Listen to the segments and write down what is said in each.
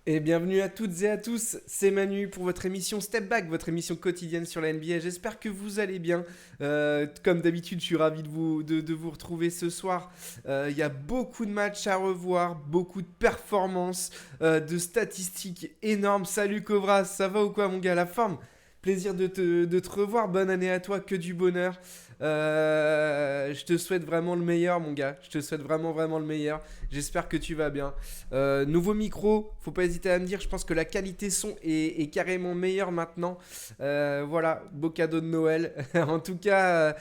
Et bienvenue à toutes et à tous, c'est Manu pour votre émission Step Back, votre émission quotidienne sur la NBA. J'espère que vous allez bien. Comme d'habitude, je suis ravi de vous retrouver ce soir. Il y a beaucoup de matchs à revoir, beaucoup de performances, de statistiques énormes. Salut Cobra, ça va ou quoi mon gars? La forme? Plaisir de te revoir, bonne année à toi, que du bonheur. Je te souhaite vraiment le meilleur mon gars, je te souhaite vraiment le meilleur. J'espère que tu vas bien. Nouveau micro, faut pas hésiter à me dire. Je pense que la qualité son est carrément meilleure maintenant. Voilà, beau cadeau de Noël. en tout cas,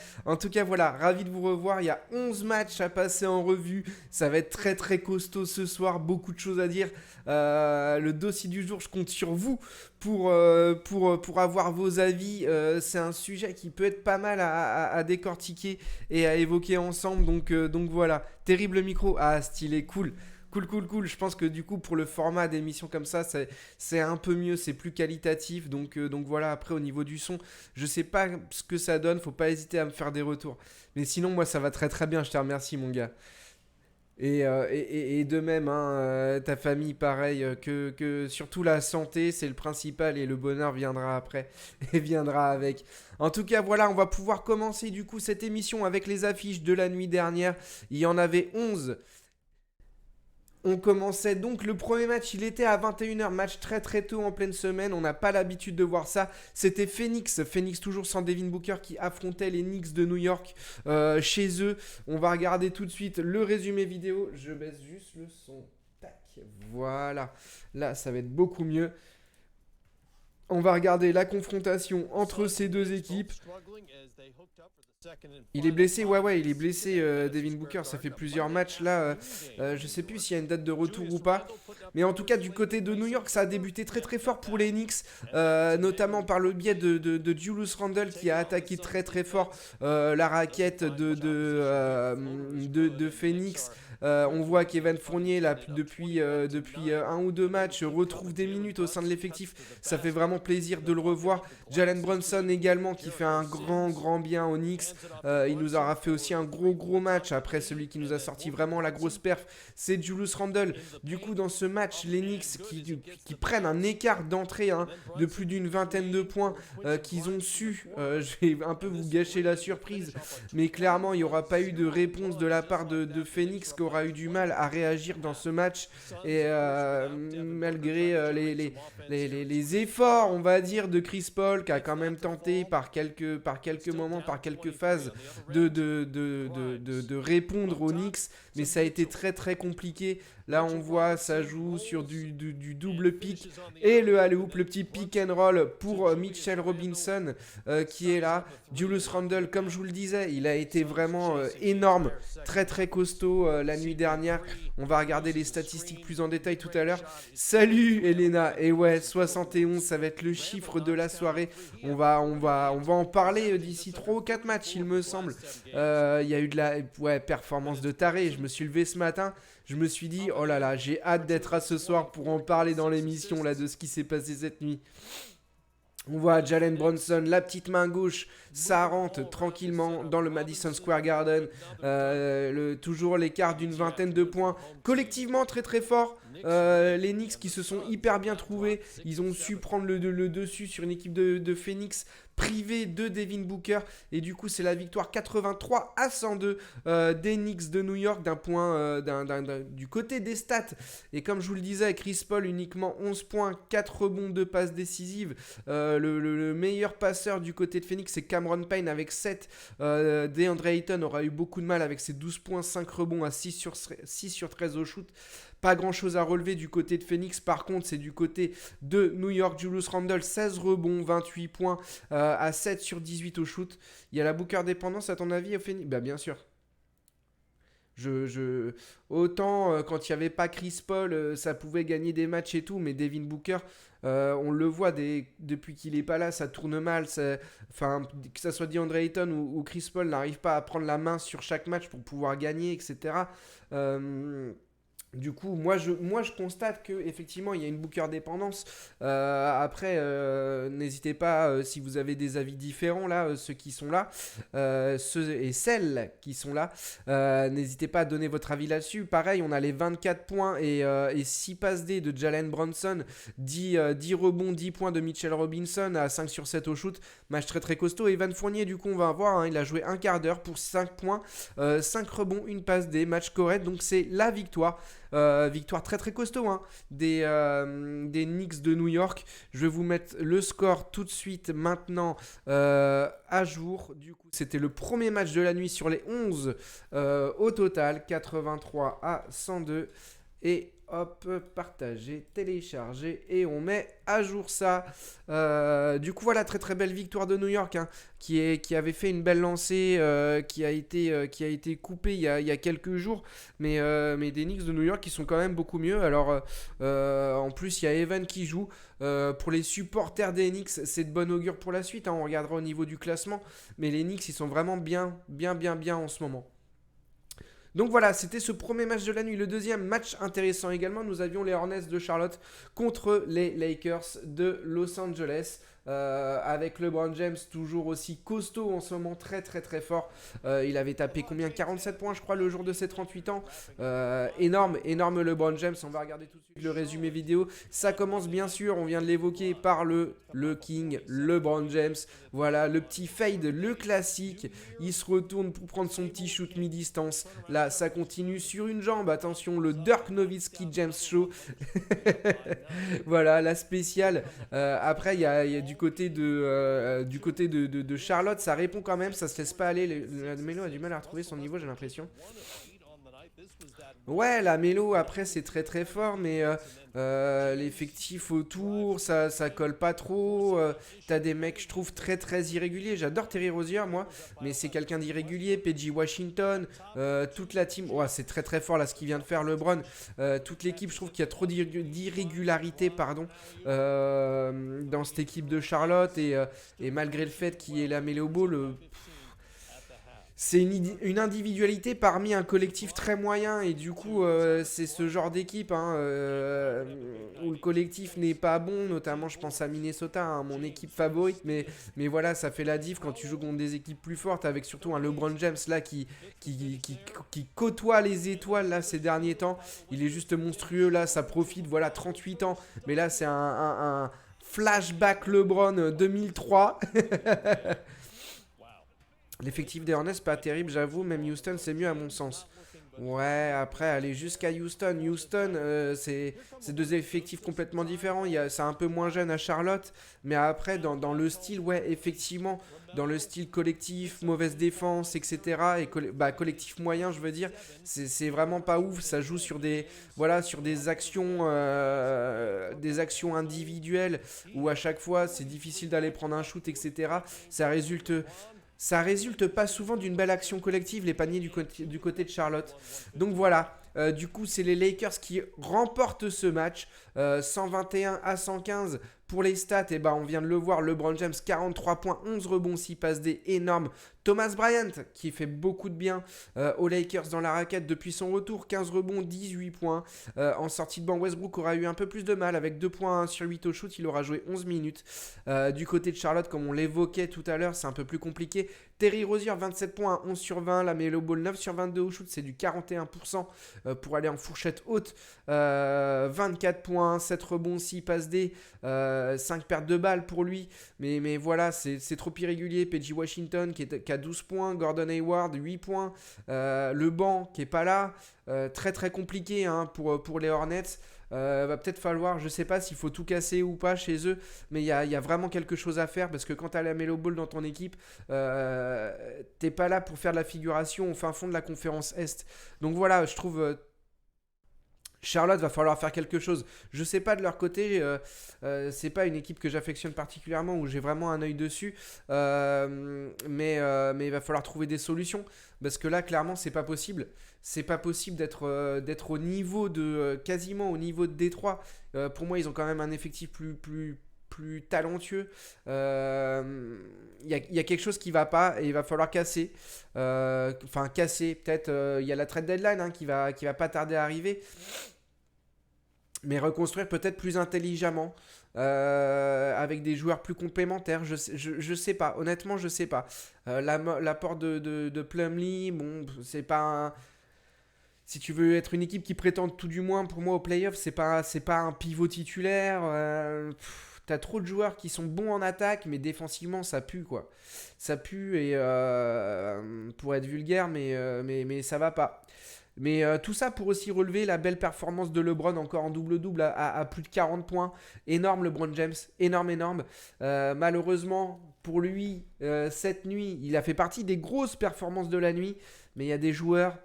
voilà, ravi de vous revoir. Il y a 11 matchs à passer en revue. Ça va être très costaud ce soir. Beaucoup de choses à dire. Le dossier du jour, je compte sur vous pour avoir vos avis. C'est un sujet qui peut être pas mal à décortiquer et à évoquer ensemble. Donc voilà, terrible micro. Ah, stylé, cool. Cool. Je pense que du coup, pour le format d'émission comme ça, c'est un peu mieux, c'est plus qualitatif. Donc voilà, après, au niveau du son, je sais pas ce que ça donne. Faut pas hésiter à me faire des retours. Mais sinon, moi, ça va très bien. Je te remercie, mon gars. Et de même, hein, ta famille, pareil, que surtout la santé, c'est le principal et le bonheur viendra après et viendra avec. En tout cas, voilà, on va pouvoir commencer du coup cette émission avec les affiches de la nuit dernière. Il y en avait 11. On commençait donc le premier match, il était à 21h, match très tôt en pleine semaine, on n'a pas l'habitude de voir ça. C'était Phoenix toujours sans Devin Booker qui affrontait les Knicks de New York chez eux. On va regarder tout de suite le résumé vidéo, je baisse juste le son, tac, voilà, là ça va être beaucoup mieux. On va regarder la confrontation entre ces deux équipes. Il est blessé, ouais, il est blessé, Devin Booker. Ça fait plusieurs matchs là. Je sais plus s'il y a une date de retour ou pas. Mais en tout cas, du côté de New York, ça a débuté très fort pour les Knicks, notamment par le biais de Julius Randle qui a attaqué très fort la raquette de Phoenix. On voit qu'Evan Fournier, là, depuis un ou deux matchs, retrouve des minutes au sein de l'effectif. Ça fait vraiment plaisir de le revoir. Jalen Brunson également, qui fait un grand bien aux Knicks. Il nous aura fait aussi un gros match. Après, celui qui nous a sorti vraiment la grosse perf, c'est Julius Randle. Du coup, dans ce match, les Knicks qui prennent un écart d'entrée de plus d'une vingtaine de points qu'ils ont su. Je vais un peu vous gâcher la surprise, mais clairement, il n'y aura pas eu de réponse de la part de Phoenix qui aura eu du mal à réagir dans ce match. Et malgré les efforts, on va dire, de Chris Paul, qui a quand même tenté par quelques moments, par quelques phases, de répondre aux Knicks, mais ça a été très compliqué. Là, on voit, ça joue sur du double pick et le alley-oop, le petit pick and roll pour Mitchell Robinson qui est là. Julius Randle, comme je vous le disais, il a été vraiment énorme, très costaud la nuit dernière. On va regarder les statistiques plus en détail tout à l'heure. Salut Elena, et ouais, 71, ça va être le chiffre de la soirée. On va en parler d'ici 3 ou 4 matchs, il me semble. Il y a eu de la performance de taré. Je me suis levé ce matin. Je me suis dit, oh là là, j'ai hâte d'être à ce soir pour en parler dans l'émission là de ce qui s'est passé cette nuit. On voit Jalen Brunson, la petite main gauche, ça rentre tranquillement dans le Madison Square Garden. Toujours l'écart d'une vingtaine de points. Collectivement, très fort. Les Knicks qui se sont hyper bien trouvés. Ils ont su prendre le dessus sur une équipe de Phoenix privée de Devin Booker. Et du coup, c'est la victoire 83-102 des Knicks de New York du côté des stats. Et comme je vous le disais, Chris Paul uniquement 11 points, 4 rebonds, 2 passes décisives. Le meilleur passeur du côté de Phoenix, c'est Cameron Payne avec 7. DeAndre Ayton aura eu beaucoup de mal avec ses 12 points, 5 rebonds à 6 sur 13 au shoot. Pas grand chose à relever du côté de Phoenix. Par contre, c'est du côté de New York. Julius Randle, 16 rebonds, 28 points à 7 sur 18 au shoot. Il y a la Booker dépendance à ton avis au Phoenix? Bah bien sûr. Autant quand il n'y avait pas Chris Paul, ça pouvait gagner des matchs et tout, mais Devin Booker, on le voit depuis qu'il est pas là, ça tourne mal. Enfin, que ça soit DeAndre Ayton ou Chris Paul n'arrive pas à prendre la main sur chaque match pour pouvoir gagner, etc. Du coup, moi, je constate que effectivement, il y a une Booker dépendance. Après, n'hésitez pas, si vous avez des avis différents, là, ceux qui sont là, ceux et celles qui sont là, n'hésitez pas à donner votre avis là-dessus. Pareil, on a les 24 points et 6 passes D de Jalen Brunson, 10 rebonds, 10 points de Mitchell Robinson à 5 sur 7 au shoot. Match très très costaud. Evan Fournier, du coup, on va voir, hein, il a joué un quart d'heure pour 5 points, 5 rebonds, une passe D, match correct. Donc c'est la victoire. Victoire très très costaud, hein, des Knicks de New York. Je vais vous mettre le score tout de suite maintenant à jour. Du coup, c'était le premier match de la nuit sur les 11 au total, 83 à 102. Et hop, partager, télécharger et on met à jour ça. Du coup, voilà, très très belle victoire de New York, hein, qui avait fait une belle lancée, qui a été coupée il y a quelques jours. Mais des Knicks de New York qui sont quand même beaucoup mieux. Alors, en plus, il y a Evan qui joue. Pour les supporters des Knicks, c'est de bon augure pour la suite, hein. On regardera au niveau du classement. Mais les Knicks, ils sont vraiment bien en ce moment. Donc voilà, c'était ce premier match de la nuit. Le deuxième match intéressant également, nous avions les Hornets de Charlotte contre les Lakers de Los Angeles. Avec LeBron James toujours aussi costaud en ce moment, très très très fort. Il avait tapé combien, 47 points je crois le jour de ses 38 ans. Énorme LeBron James. On va regarder tout de suite le résumé vidéo. Ça commence bien sûr, on vient de l'évoquer, par le King LeBron James. Voilà, le petit fade, le classique. Il se retourne pour prendre son petit shoot mi-distance. Là, ça continue sur une jambe. Attention, le Dirk Nowitzki James Show. Voilà, la spéciale. Après, il y a du côté de Charlotte, ça répond quand même, ça se laisse pas aller. La Melo a du mal à retrouver son niveau, j'ai l'impression. Ouais, la Mélo, après, c'est très très fort, mais l'effectif autour, ça colle pas trop. T'as des mecs, je trouve, très très irréguliers. J'adore Terry Rozier, moi, mais c'est quelqu'un d'irrégulier. PG Washington, toute la team. Ouais, c'est très très fort là ce qu'il vient de faire, LeBron. Toute l'équipe, je trouve qu'il y a trop d'irrégularité, pardon, dans cette équipe de Charlotte. Et malgré le fait qu'il y ait la Melo Ball, c'est une individualité parmi un collectif très moyen et du coup c'est ce genre d'équipe, hein, où le collectif n'est pas bon, notamment je pense à Minnesota, hein, mon équipe favorite, mais voilà, ça fait la diff quand tu joues contre des équipes plus fortes avec surtout un LeBron James là qui côtoie les étoiles là ces derniers temps. Il est juste monstrueux là, ça profite, voilà, 38 ans, mais là c'est un flashback LeBron 2003. L'effectif des Hornets, pas terrible, j'avoue. Même Houston, c'est mieux à mon sens. Ouais, après, aller jusqu'à Houston. Houston, c'est deux effectifs complètement différents. C'est un peu moins jeune à Charlotte. Mais après, dans le style, ouais, effectivement, dans le style collectif, mauvaise défense, etc. Et collectif moyen, je veux dire, c'est vraiment pas ouf. Ça joue sur sur des actions individuelles où à chaque fois, c'est difficile d'aller prendre un shoot, etc. Ça résulte pas souvent d'une belle action collective, les paniers du côté de Charlotte. Donc voilà, du coup c'est les Lakers qui remportent ce match, 121 à 115 pour les stats. Et on vient de le voir, LeBron James 43 points, 11 rebonds, 6 passes D, énorme. Thomas Bryant qui fait beaucoup de bien aux Lakers dans la raquette depuis son retour, 15 rebonds, 18 points. En sortie de banc, Westbrook aura eu un peu plus de mal avec 2 points sur 8 au shoot, il aura joué 11 minutes. Du côté de Charlotte, comme on l'évoquait tout à l'heure, c'est un peu plus compliqué. Terry Rozier, 27 points, 11 sur 20. La Melo Ball, 9 sur 22 au shoot, c'est du 41% pour aller en fourchette haute. 24 points, 7 rebonds, 6 passes D, 5 pertes de balles pour lui. Mais voilà, c'est trop irrégulier. PG Washington qui a 12 points, Gordon Hayward, 8 points. Le banc qui est pas là. Très très compliqué, hein, pour les Hornets. Va peut-être falloir, je sais pas s'il faut tout casser ou pas chez eux, mais il y a vraiment quelque chose à faire parce que quand tu as la Melo Ball dans ton équipe, t'es pas là pour faire de la figuration au fin fond de la conférence Est. Donc voilà, je trouve Charlotte va falloir faire quelque chose. Je sais pas de leur côté, c'est pas une équipe que j'affectionne particulièrement où j'ai vraiment un œil dessus, mais il va falloir trouver des solutions parce que là clairement c'est pas possible. C'est pas possible d'être au niveau quasiment au niveau de Détroit. Pour moi ils ont quand même un effectif plus plus talentueux. Il y a quelque chose qui va pas et il va falloir casser. Casser, peut-être, il y a la trade deadline qui va pas tarder à arriver. Mais reconstruire peut-être plus intelligemment, avec des joueurs plus complémentaires. Je sais pas, honnêtement, je sais pas. L'apport de Plumlee, bon, c'est pas un. Si tu veux être une équipe qui prétend tout du moins pour moi au playoff, c'est pas un pivot titulaire. T'as trop de joueurs qui sont bons en attaque, mais défensivement ça pue quoi. Ça pue et pour être vulgaire, mais ça va pas. Mais tout ça pour aussi relever la belle performance de LeBron encore en double-double à plus de 40 points. Énorme LeBron James, énorme. Malheureusement pour lui, cette nuit, il a fait partie des grosses performances de la nuit. Mais il y a des joueurs,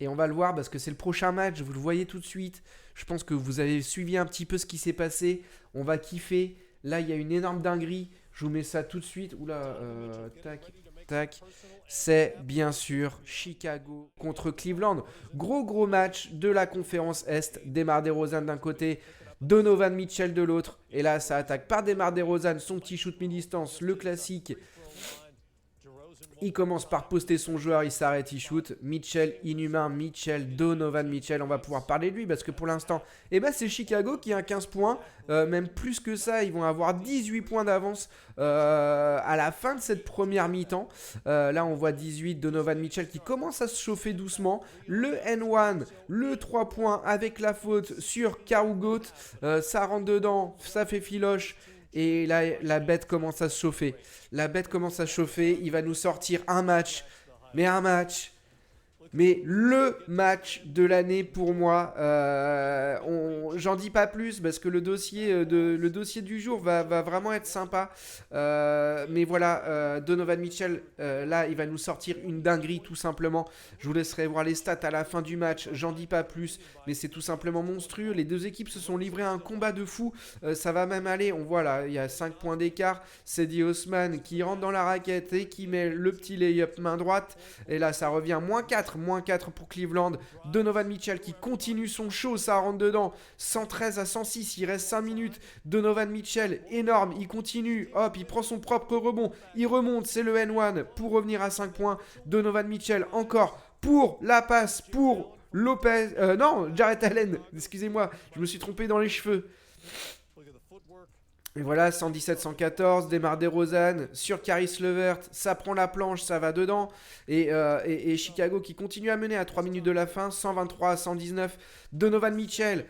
et on va le voir parce que c'est le prochain match, vous le voyez tout de suite. Je pense que vous avez suivi un petit peu ce qui s'est passé. On va kiffer. Là, il y a une énorme dinguerie. Je vous mets ça tout de suite. Oula, tac. C'est bien sûr Chicago contre Cleveland. Gros match de la conférence Est. DeMar DeRozan d'un côté, Donovan Mitchell de l'autre. Et là, ça attaque par DeMar DeRozan, son petit shoot mi-distance, le classique. Il commence par poster son joueur, il s'arrête, il shoot. Mitchell, inhumain, Donovan Mitchell, on va pouvoir parler de lui parce que pour l'instant, c'est Chicago qui a 15 points. Même plus que ça, ils vont avoir 18 points d'avance à la fin de cette première mi-temps. Là, on voit 18, Donovan Mitchell qui commence à se chauffer doucement. Le N1, le 3 points avec la faute sur Karugot. Ça rentre dedans, ça fait filoche. Et là, la bête commence à se chauffer. Il va nous sortir un match. Mais le match de l'année pour moi. J'en dis pas plus parce que le dossier du jour va vraiment être sympa. Mais voilà, Donovan Mitchell, là, il va nous sortir une dinguerie tout simplement. Je vous laisserai voir les stats à la fin du match. J'en dis pas plus, mais c'est tout simplement monstrueux. Les deux équipes se sont livrées à un combat de fou. Ça va même aller. On voit là, il y a 5 points d'écart. Cedi Osman qui rentre dans la raquette et qui met le petit lay-up main droite. Et là, ça revient -4 pour Cleveland. Donovan Mitchell qui continue son show, ça rentre dedans. 113 à 106, il reste 5 minutes. Donovan Mitchell, énorme, il continue. Hop, il prend son propre rebond. Il remonte, c'est le N1 pour revenir à 5 points. Donovan Mitchell encore pour la passe pour Lopez. Jarrett Allen, excusez-moi, je me suis trompé dans les cheveux. Et voilà, 117-114, DeMar DeRozan sur Caris LeVert, ça prend la planche, ça va dedans. Et Chicago qui continue à mener à 3 minutes de la fin, 123-119. Donovan Mitchell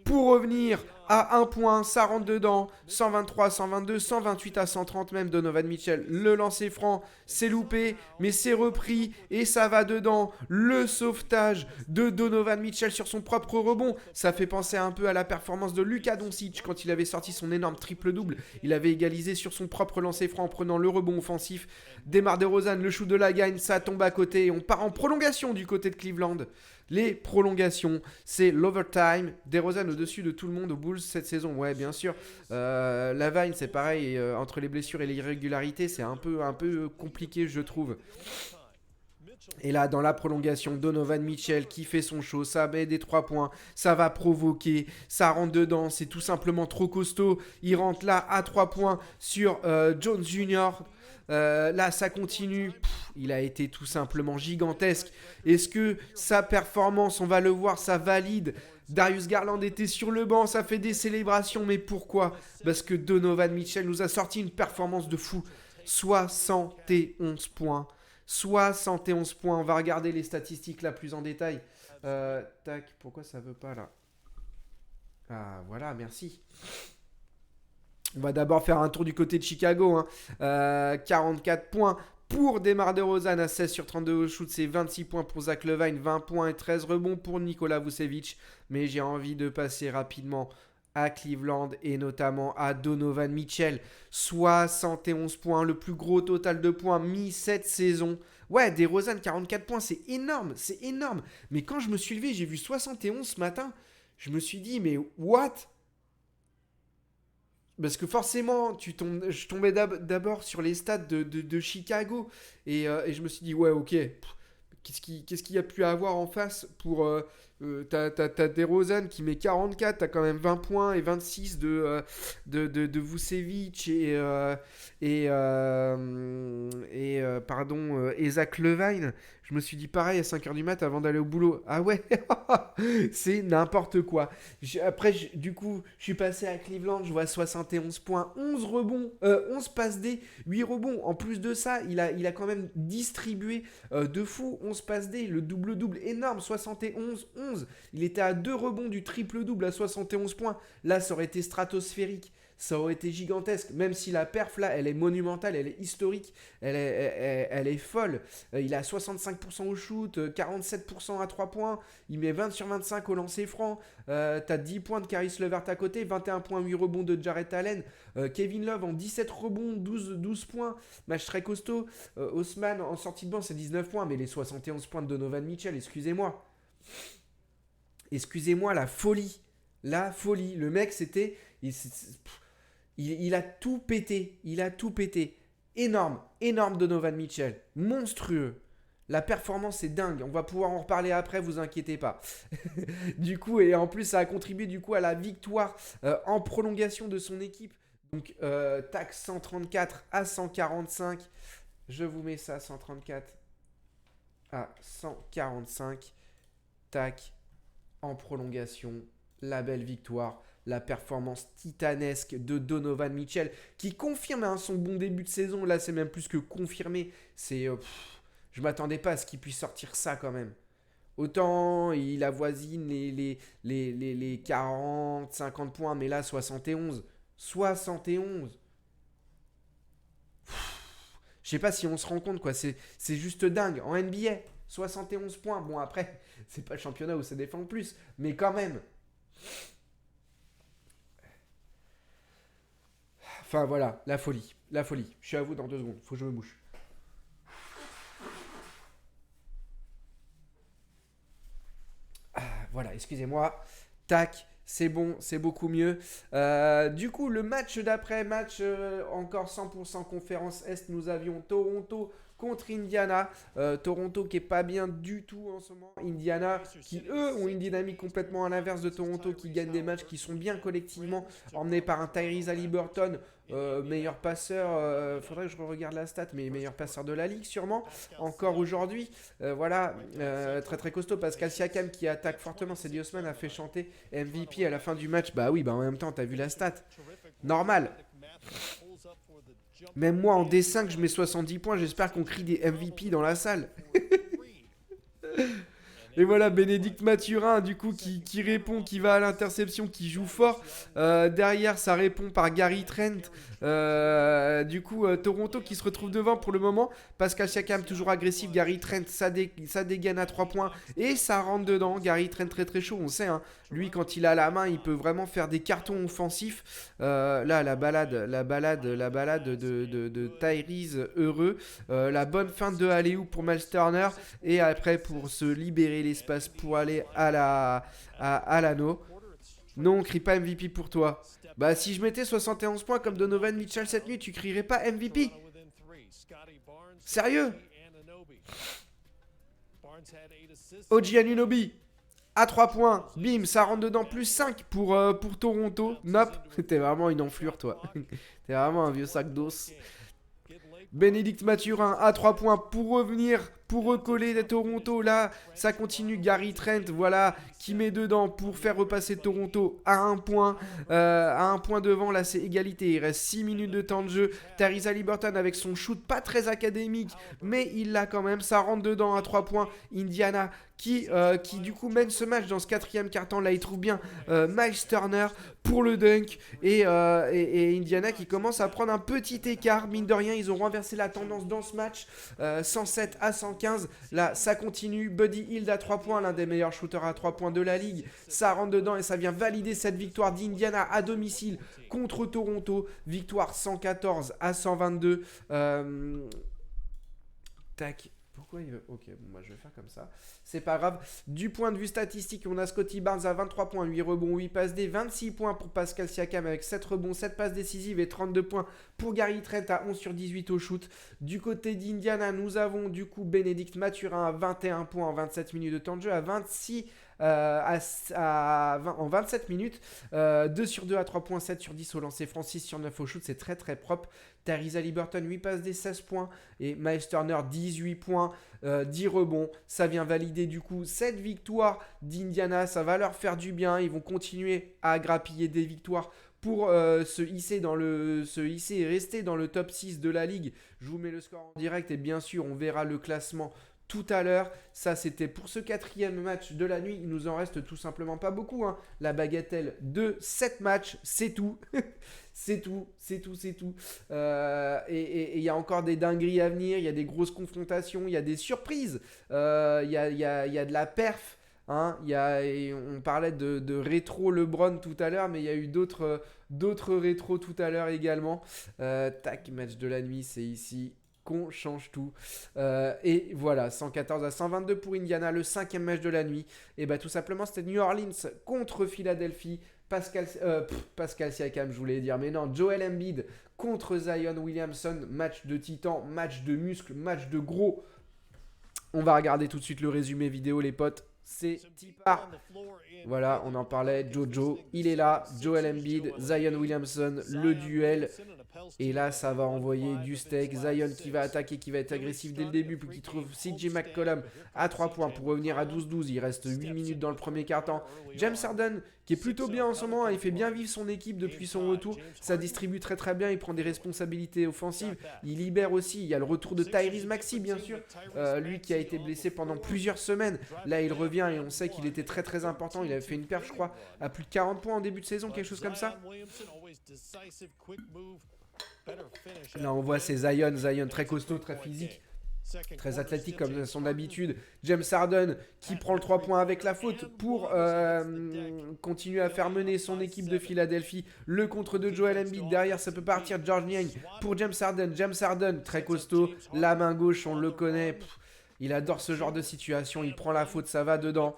pour revenir à 1 point, ça rentre dedans, 123-122, 128-130 même. Donovan Mitchell, le lancer franc, c'est loupé, mais c'est repris et ça va dedans. Le sauvetage de Donovan Mitchell sur son propre rebond, ça fait penser un peu à la performance de Luka Doncic quand il avait sorti son énorme triple-double. Il avait égalisé sur son propre lancer franc en prenant le rebond offensif. DeMar DeRozan, le shoot de la gagne, ça tombe à côté et on part en prolongation du côté de Cleveland. Les prolongations, c'est l'overtime. DeRozan au-dessus de tout le monde aux Bulls cette saison. Ouais, bien sûr. Lavine, c'est pareil. Entre les blessures et les irrégularités, c'est un peu compliqué, je trouve. Et là, dans la prolongation, Donovan Mitchell qui fait son show, ça met des 3 points, ça va provoquer, ça rentre dedans, c'est tout simplement trop costaud. Il rentre là à 3 points sur Jones Jr. Là, ça continue. Il a été tout simplement gigantesque. Est-ce que sa performance, on va le voir, ça valide? Darius Garland était sur le banc, ça fait des célébrations, mais pourquoi? Parce que Donovan Mitchell nous a sorti une performance de fou. 71 points. 71 points. On va regarder les statistiques là plus en détail. Pourquoi ça veut pas là? Ah, voilà, merci. On va d'abord faire un tour du côté de Chicago. 44 points pour DeMar DeRozan à 16 sur 32 au shoot. C'est 26 points pour Zach LaVine, 20 points et 13 rebonds pour Nikola Vucevic. Mais j'ai envie de passer rapidement à Cleveland et notamment à Donovan Mitchell. 71 points, le plus gros total de points mis cette saison. Ouais, DeRozan 44 points, c'est énorme. Mais quand je me suis levé, j'ai vu 71 ce matin. Je me suis dit, mais what? Parce que forcément, je tombais d'abord sur les stats de Chicago et je me suis dit, ouais, ok, qu'est-ce qu'il y a pu avoir en face pour T'as DeRozan qui met 44, t'as quand même 20 points et 26 de Vucevic et Zach Levine. Je me suis dit pareil à 5h du mat avant d'aller au boulot. Ah ouais, c'est n'importe quoi. Du coup, je suis passé à Cleveland, je vois 71 points, 11 rebonds, 11 passes D, 8 rebonds. En plus de ça, il a quand même distribué de fou, 11 passes D, le double-double énorme, 71-11. Il était à 2 rebonds du triple-double à 71 points. Là, ça aurait été stratosphérique. Ça aurait été gigantesque, même si la perf là, elle est monumentale, elle est historique, elle est folle. Il est à 65% au shoot, 47% à 3 points, il met 20 sur 25 au lancer franc. T'as 10 points de Caris Levert à côté, 21 points, 8 rebonds de Jarrett Allen. Kevin Love en 17 rebonds, 12 points, match très costaud. Haussmann en sortie de banc, c'est 19 points, mais les 71 points de Donovan Mitchell, excusez-moi. Excusez-moi, la folie. La folie. Le mec, c'était... Il a tout pété. Il a tout pété. Énorme. Énorme Donovan Mitchell. Monstrueux. La performance est dingue. On va pouvoir en reparler après, vous inquiétez pas. Du coup, et en plus, ça a contribué du coup à la victoire en prolongation de son équipe. Donc, tac, 134 à 145. Je vous mets ça, 134 à 145. Tac, en prolongation. La belle victoire. La performance titanesque de Donovan Mitchell qui confirme son bon début de saison. Là, c'est même plus que confirmé. Je m'attendais pas à ce qu'il puisse sortir ça quand même. Autant il avoisine les 40, 50 points, mais là 71. 71. Je sais pas si on se rend compte quoi. C'est juste dingue. En NBA, 71 points. Bon après, c'est pas le championnat où ça défend le plus, mais quand même. Enfin voilà, la folie. La folie. Je suis à vous dans 2 secondes. Faut que je me bouche. Voilà, excusez-moi. Tac, c'est bon, c'est beaucoup mieux. Du coup, le match d'après, encore 100% conférence Est, nous avions Toronto contre Indiana. Toronto qui est pas bien du tout en ce moment. Indiana qui, eux, ont une dynamique complètement à l'inverse de Toronto, qui gagnent des matchs qui sont bien collectivement, emmenés par un Tyrese Haliburton, meilleur passeur. Faudrait que je regarde la stat, mais meilleur passeur de la ligue sûrement. Encore aujourd'hui. Voilà, très très costaud. Pascal Siakam qui attaque fortement. Cedi Osman a fait chanter MVP à la fin du match. Bah oui, bah en même temps, t'as vu la stat. Normal. Même moi en D5, je mets 70 points. J'espère qu'on crie des MVP dans la salle. Et voilà, Bénédicte Mathurin, du coup, qui répond, qui va à l'interception, qui joue fort. Derrière, ça répond par Gary Trent. Toronto qui se retrouve devant pour le moment. Pascal Siakam, toujours agressif. Gary Trent, ça dégaine à 3 points. Et ça rentre dedans. Gary Trent, très très chaud, on sait. Hein. Lui, quand il a la main, il peut vraiment faire des cartons offensifs. Là, la balade de Tyrese heureux. La bonne fin de alley-oop pour Miles Turner. Et après, pour se libérer l'espace pour aller à l'anneau. Non, on crie pas MVP pour toi. Bah, si je mettais 71 points comme Donovan Mitchell cette nuit, tu crierais pas MVP? Sérieux? OG Anunoby à 3 points, bim, ça rentre dedans, plus 5 pour Toronto. Nope, t'es vraiment une enflure toi. T'es vraiment un vieux sac d'os. Bénédicte Mathurin à 3 points pour revenir, pour recoller de Toronto. Là, ça continue. Gary Trent, voilà, qui met dedans pour faire repasser Toronto à 1 point. À 1 point devant, là, c'est égalité. Il reste 6 minutes de temps de jeu. Tyrese Haliburton avec son shoot pas très académique, mais il l'a quand même. Ça rentre dedans à 3 points. Indiana qui du coup mène ce match dans ce 4e quart-temps. Là, il trouve bien Miles Turner pour le dunk. Et Indiana qui commence à prendre un petit écart. Mine de rien, ils ont renversé la tendance dans ce match. 107 à 115. Là, ça continue. Buddy Hield à 3 points, l'un des meilleurs shooters à 3 points de la ligue. Ça rentre dedans et ça vient valider cette victoire d'Indiana à domicile contre Toronto. Victoire 114 à 122. Tac. Pourquoi il veut... Ok, bon, moi je vais faire comme ça. C'est pas grave. Du point de vue statistique, on a Scottie Barnes à 23 points, 8 rebonds, 8 passes D, 26 points pour Pascal Siakam avec 7 rebonds, 7 passes décisives et 32 points pour Gary Trent à 11 sur 18 au shoot. Du côté d'Indiana, nous avons du coup Bénédicte Mathurin à 21 points en 27 minutes de temps de jeu, à 26 en 27 minutes. 2 sur 2 à 3 points, 7 sur 10 au lancer franc, 6 sur 9 au shoot, c'est très très propre. Tyrese Haliburton 8 passes des 16 points et Miles Turner 18 points, 10 rebonds. Ça vient valider du coup cette victoire d'Indiana, ça va leur faire du bien, ils vont continuer à grappiller des victoires pour se hisser et rester dans le top 6 de la ligue. Je vous mets le score en direct et bien sûr on verra le classement tout à l'heure. Ça c'était pour ce 4e match de la nuit. Il nous en reste tout simplement pas beaucoup, hein. La bagatelle de 7 matchs, c'est tout. C'est tout. Et il y a encore des dingueries à venir, il y a des grosses confrontations, il y a des surprises, il y a de la perf. Hein, on parlait de rétro LeBron tout à l'heure, mais il y a eu d'autres rétros tout à l'heure également. Match de la nuit, c'est ici qu'on change tout. Et voilà, 114 à 122 pour Indiana, le 5e match de la nuit. Et bah tout simplement, c'était New Orleans contre Philadelphie. Pascal Siakam, je voulais dire, mais non, Joel Embiid contre Zion Williamson. Match de titan, match de muscles, match de gros. On va regarder tout de suite le résumé vidéo, les potes. C'est Tipar. Voilà, on en parlait. Jojo, il est là. Joel Embiid, Zion Williamson, le duel. Et là, ça va envoyer du steak. Zion qui va attaquer, qui va être agressif dès le début, puis qui trouve CJ McCollum à 3 points pour revenir à 12-12. Il reste 8 minutes dans le premier quart-temps. James Harden, qui est plutôt bien en ce moment, il fait bien vivre son équipe depuis son retour. Ça distribue très très bien, il prend des responsabilités offensives. Il libère aussi, il y a le retour de Tyrese Maxey, bien sûr. Lui qui a été blessé pendant plusieurs semaines. Là, il revient et on sait qu'il était très très important. Il avait fait une perf, je crois, à plus de 40 points en début de saison, quelque chose comme ça. Là, on voit c'est Zion très costaud, très physique, très athlétique comme son habitude. James Harden qui prend le 3 points avec la faute pour continuer à faire mener son équipe de Philadelphie. Le contre de Joel Embiid. Derrière, ça peut partir. George Niang pour James Harden. James Harden, très costaud. La main gauche, on le connaît. Il adore ce genre de situation, il prend la faute, ça va dedans.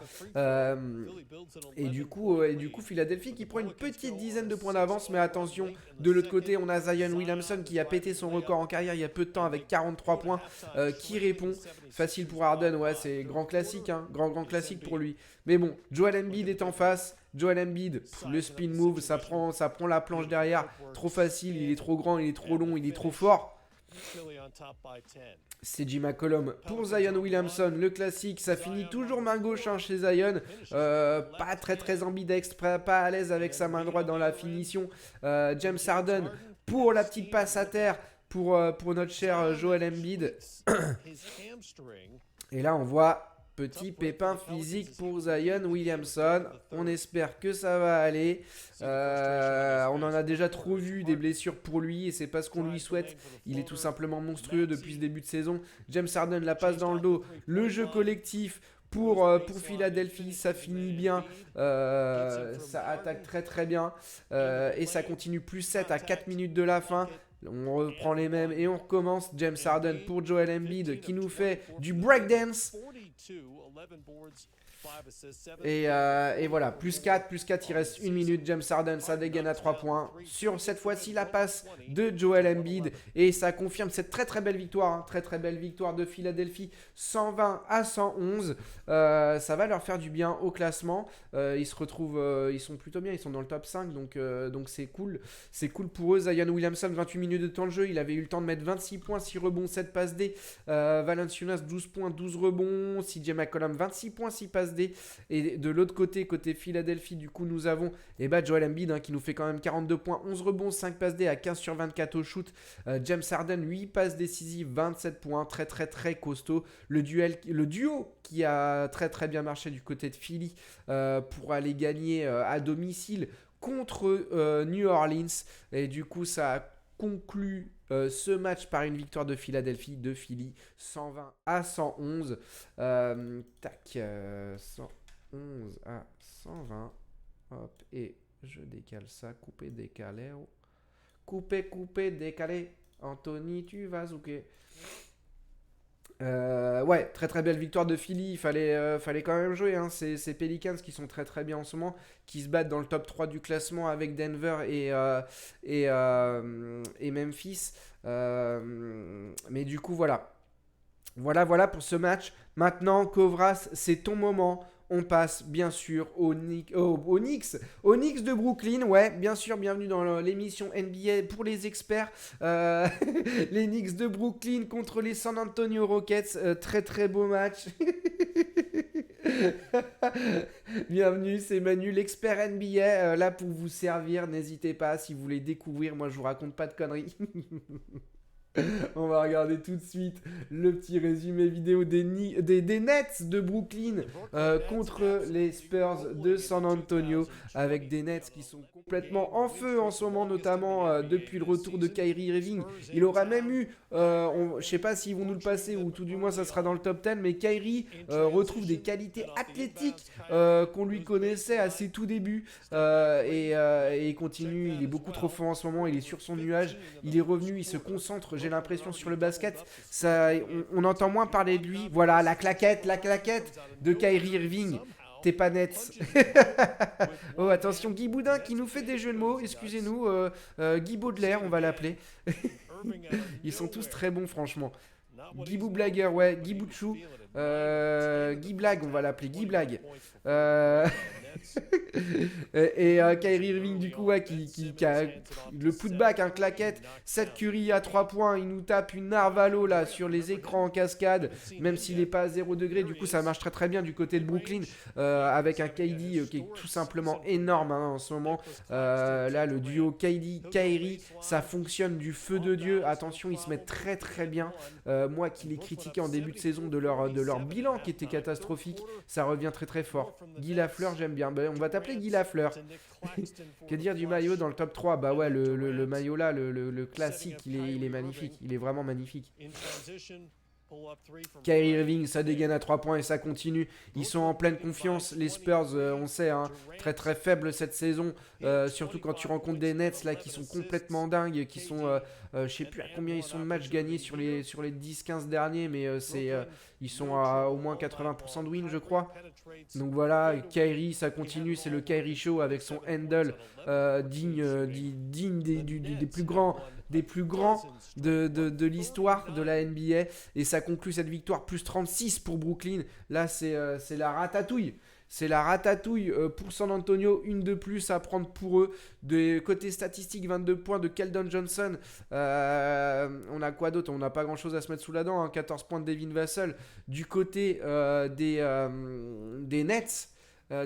Et du coup, Philadelphie qui prend une petite dizaine de points d'avance, mais attention, de l'autre côté, on a Zion Williamson qui a pété son record en carrière il y a peu de temps avec 43 points, qui répond. Facile pour Harden, ouais, c'est grand classique, hein, grand classique pour lui. Mais bon, Joel Embiid est en face. Joel Embiid, le spin move, ça prend la planche derrière. Trop facile, il est trop grand, il est trop long, il est trop fort. CJ McCollum pour Zion Williamson, le classique, ça finit toujours main gauche, hein, chez Zion, pas très ambidextre, pas à l'aise avec sa main droite dans la finition. James Harden pour la petite passe à terre pour notre cher Joel Embiid. Et là on voit petit pépin physique pour Zion Williamson. On espère que ça va aller. On en a déjà trop vu des blessures pour lui et c'est pas ce qu'on lui souhaite. Il est tout simplement monstrueux depuis ce début de saison. James Harden la passe dans le dos. Le jeu collectif pour Philadelphie, ça finit bien. Ça attaque très bien. Et ça continue plus 7 à 4 minutes de la fin. On reprend les mêmes et on recommence. James Harden pour Joel Embiid qui nous fait du breakdance. Et voilà, plus 4, il reste 1 minute. James Harden, ça dégaine à 3 points. Sur cette fois-ci, la passe de Joel Embiid. Et ça confirme cette très belle victoire. Hein, très belle victoire de Philadelphie, 120 à 111. Ça va leur faire du bien au classement. Ils se retrouvent, ils sont plutôt bien, ils sont dans le top 5. Donc c'est cool. C'est cool pour eux. Zion Williamson, 28 minutes de temps de jeu. Il avait eu le temps de mettre 26 points, 6 rebonds, 7 passes D. Valanciunas, 12 points, 12 rebonds. CJ McCollum, 26 points, 6 passes D. Et de l'autre côté Philadelphie, du coup, nous avons Joel Embiid, hein, qui nous fait quand même 42 points, 11 rebonds, 5 passes D à 15 sur 24 au shoot. James Harden, 8 passes décisives, 27 points, très costaud. Le duo qui a très bien marché du côté de Philly pour aller gagner à domicile contre New Orleans. Et du coup, ça a conclu ce match par une victoire de Philly, 120 à 111. 111 à 120. Hop, et je décale ça. Couper, décaler. Couper, décaler. Anthony, tu vas zouker. Ouais, très belle victoire de Philly. Il fallait quand même jouer, hein. Ces Pelicans qui sont très bien en ce moment, qui se battent dans le top 3 du classement avec Denver et Memphis. Mais du coup, voilà pour ce match. Maintenant, Kovras, c'est ton moment. on passe bien sûr aux Knicks de Brooklyn. Ouais, bien sûr, bienvenue dans l'émission NBA pour les experts. Les Knicks de Brooklyn contre les San Antonio Rockets. Très très beau match. Bienvenue, c'est Manu, l'expert NBA, là pour vous servir. N'hésitez pas si vous voulez découvrir. Moi, je vous raconte pas de conneries. On va regarder tout de suite le petit résumé vidéo des Nets de Brooklyn contre les Spurs de San Antonio, avec des Nets qui sont complètement en feu en ce moment, notamment depuis le retour de Kyrie Irving. Il aura même eu, je sais pas s'ils vont nous le passer ou tout du moins ça sera dans le top 10, mais Kyrie retrouve des qualités athlétiques qu'on lui connaissait à ses tout débuts et il continue, il est beaucoup trop fort en ce moment, il est sur son nuage, il est revenu, il se concentre, j'ai l'impression, sur le basket. Ça, on entend moins parler de lui. Voilà, la claquette de Kyrie Irving. T'es pas net. Oh, attention, Guy Boudin qui nous fait des jeux de mots. Excusez-nous, Guy Baudelaire, on va l'appeler. Ils sont tous très bons, franchement. Guy Boublaguer, ouais, Guy Boutchou. Guy Blague, on va l'appeler Guy Blague. Et Kyrie Irving, du coup, ouais, qui a le putback, un claquette. Seth Curry à 3 points, il nous tape une narvalo là sur les écrans en cascade, même s'il n'est pas à 0 degré. Du coup, ça marche très très bien du côté de Brooklyn, avec un KD qui est tout simplement énorme en ce moment. Là, le duo KD-Kyrie, ça fonctionne du feu de Dieu. Attention, ils se mettent très très bien. Moi qui les critiquais en début de saison de leur bilan qui était catastrophique, ça revient très très fort. Guy Lafleur, j'aime bien. Ben, on va t'appeler Guy Lafleur. Que dire du maillot dans le top 3? Bah ouais, le maillot là, le classique, il est magnifique. Il est vraiment magnifique. Kyrie Irving, ça dégaine à 3 points et ça continue. Ils sont en pleine confiance. Les Spurs, on sait, hein, très très faibles cette saison. Surtout quand tu rencontres des Nets là qui sont complètement dingues, qui sont, je sais plus à combien ils sont de matchs gagnés sur les 10-15 derniers, mais ils sont à au moins 80% de win, je crois. Donc voilà, Kyrie, ça continue, c'est le Kyrie Show avec son handle digne des plus grands de l'histoire de la NBA. Et ça conclut cette victoire, plus 36 pour Brooklyn. Là, c'est la ratatouille. C'est la ratatouille pour San Antonio, une de plus à prendre pour eux. De côté statistique, 22 points de Keldon Johnson. On a quoi d'autre? On n'a pas grand chose à se mettre sous la dent, hein. 14 points de Devin Vassell. Du côté des Nets.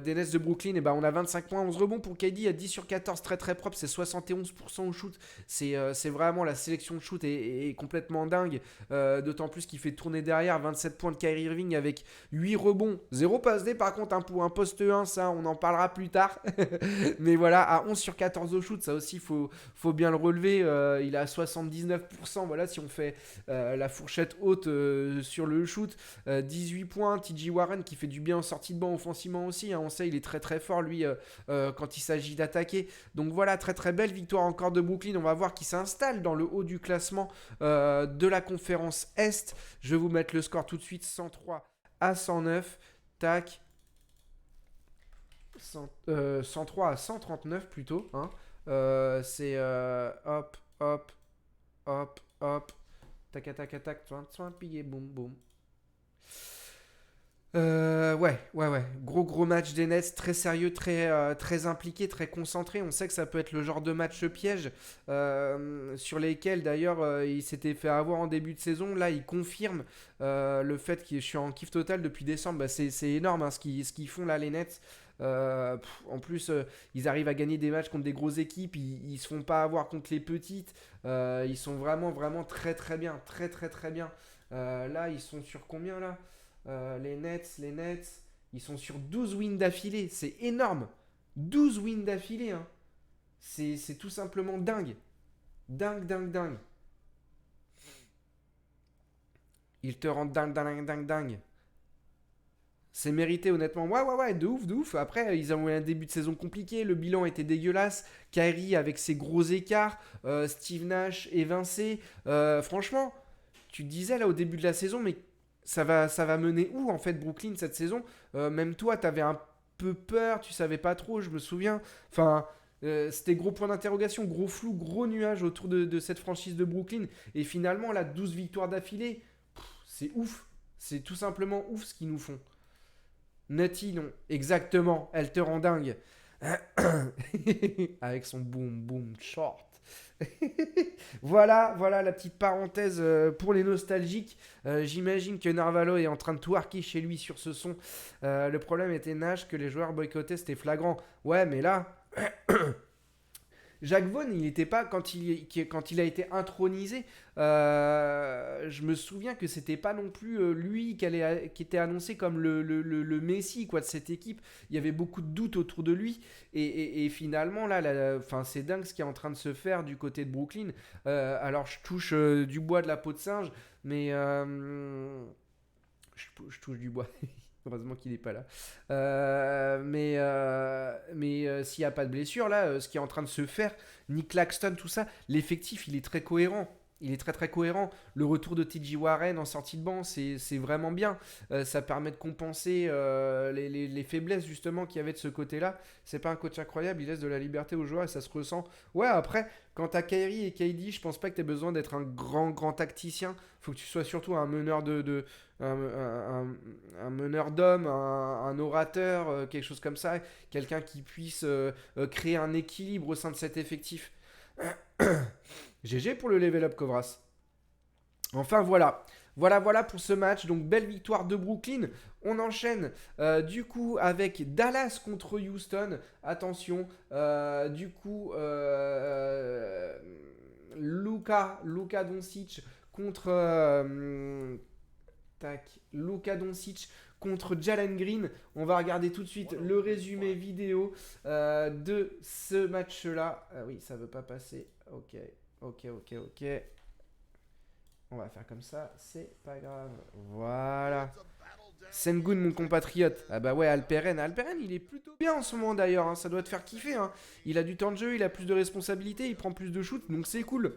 Des Nets de Brooklyn, et ben on a 25 points, 11 rebonds pour KD à 10 sur 14, très très propre, c'est 71% au shoot. C'est vraiment la sélection de shoot est complètement dingue, d'autant plus qu'il fait tourner derrière. 27 points de Kyrie Irving avec 8 rebonds, 0 passe D par contre, hein, pour un poste 1, ça on en parlera plus tard. Mais voilà, à 11 sur 14 au shoot, ça aussi faut bien le relever. Il a 79%, voilà, si on fait la fourchette haute sur le shoot. 18 points, TJ Warren qui fait du bien en sortie de banc offensivement aussi, hein. On sait, il est très très fort lui quand il s'agit d'attaquer. Donc voilà, très très belle victoire encore de Brooklyn. On va voir qui s'installe dans le haut du classement de la conférence Est. Je vais vous mettre le score tout de suite, 103 à 109. Tac. 103 à 139 plutôt, hein. C'est hop, hop, hop, hop. Tac, tac, tac, soin, pillé, boum, boum. Ouais. Gros match des Nets, très sérieux, très impliqué, très concentré. On sait que ça peut être le genre de match piège sur lesquels d'ailleurs il s'était fait avoir en début de saison. Là, il confirme le fait que je suis en kiff total depuis décembre. Bah, c'est énorme, hein, ce qu'ils font là, les Nets. En plus, ils arrivent à gagner des matchs contre des grosses équipes. Ils se font pas avoir contre les petites. Ils sont vraiment très très bien, très bien. Là, ils sont sur combien là? Les Nets, ils sont sur 12 wins d'affilée. C'est énorme. 12 wins d'affilée, hein. C'est tout simplement dingue. Dingue. Ils te rendent dingue. C'est mérité, honnêtement. Ouais, de ouf. Après, ils ont eu un début de saison compliqué. Le bilan était dégueulasse. Kyrie avec ses gros écarts. Steve Nash évincé. Franchement, tu te disais là au début de la saison, mais ça va mener où en fait Brooklyn cette saison? Même toi, t'avais un peu peur, tu savais pas trop, je me souviens. Enfin, c'était gros point d'interrogation, gros flou, gros nuage autour de cette franchise de Brooklyn. Et finalement, là, 12 victoires d'affilée, c'est ouf. C'est tout simplement ouf ce qu'ils nous font. Nutty, non. Exactement, elle te rend dingue. Avec son boom boom short. Voilà la petite parenthèse pour les nostalgiques. J'imagine que Narvalo est en train de twerker chez lui sur ce son. Le problème était Nash, que les joueurs boycottaient, c'était flagrant. Ouais, mais là, Jacques Vaughan, il n'était pas quand il a été intronisé. Je me souviens que c'était pas non plus lui qui était annoncé comme le Messi quoi de cette équipe. Il y avait beaucoup de doutes autour de lui et finalement là, c'est dingue ce qui est en train de se faire du côté de Brooklyn. Alors je touche du bois de la peau de singe, mais je touche du bois. Heureusement qu'il n'est pas là. Mais s'il n'y a pas de blessure, là, ce qui est en train de se faire, Nick Claxton, tout ça, l'effectif, il est très cohérent. Il est très très cohérent. Le retour de TJ Warren en sortie de banc, c'est vraiment bien. Ça permet de compenser les faiblesses justement qu'il y avait de ce côté-là. C'est pas un coach incroyable, il laisse de la liberté aux joueurs et ça se ressent. Ouais, après, quand t'as Kyrie et KD, je pense pas que t'aies besoin d'être un grand tacticien. Faut que tu sois surtout un meneur un meneur d'hommes, un orateur, quelque chose comme ça, quelqu'un qui puisse créer un équilibre au sein de cet effectif. GG pour le level up Kovras. Enfin voilà pour ce match. Donc belle victoire de Brooklyn. On enchaîne du coup avec Dallas contre Houston. Attention, du coup Luka Doncic contre Luka Doncic contre Jalen Green. On va regarder tout de suite le résumé vidéo de ce match-là. Oui, ça veut pas passer. Ok. On va faire comme ça, c'est pas grave. Voilà. Sengun, mon compatriote. Ah bah ouais, Alperen, il est plutôt bien en ce moment d'ailleurs. Hein. Ça doit te faire kiffer. Hein. Il a du temps de jeu, il a plus de responsabilités, il prend plus de shoots, donc c'est cool.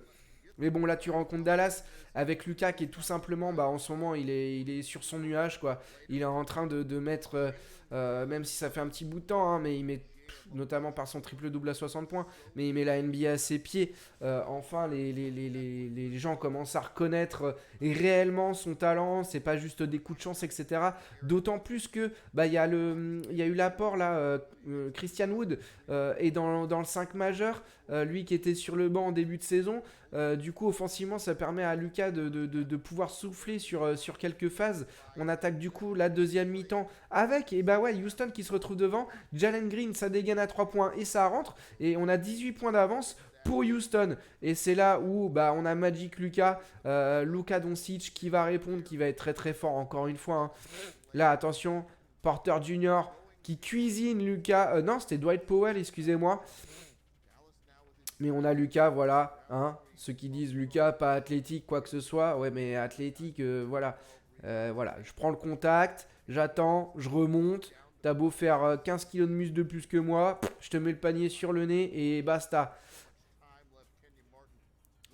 Mais bon, là, tu rencontres Dallas avec Lucas qui est tout simplement, en ce moment, il est sur son nuage, quoi. Il est en train de mettre, même si ça fait un petit bout de temps, hein, mais il met, notamment par son triple-double à 60 points, mais il met la NBA à ses pieds. Enfin, les gens commencent à reconnaître réellement son talent, c'est pas juste des coups de chance, etc. D'autant plus que, il y a eu l'apport, là, Christian Wood est dans le 5 majeur, lui qui était sur le banc en début de saison. Du coup, offensivement, ça permet à Lucas de pouvoir souffler sur quelques phases. On attaque du coup la deuxième mi-temps avec Houston qui se retrouve devant. Jalen Green, ça dégaine à 3 points et ça rentre. Et on a 18 points d'avance pour Houston. Et c'est là où on a Magic Luka Doncic qui va répondre, qui va être très très fort encore une fois. Hein. Là, attention, Porter Jr. qui cuisine Luka. Non, c'était Dwight Powell, excusez-moi. Mais on a Lucas, voilà, hein, ceux qui disent Lucas pas athlétique, quoi que ce soit, ouais mais athlétique, voilà. Voilà, je prends le contact, j'attends, je remonte, t'as beau faire 15 kilos de muscle de plus que moi, je te mets le panier sur le nez et basta.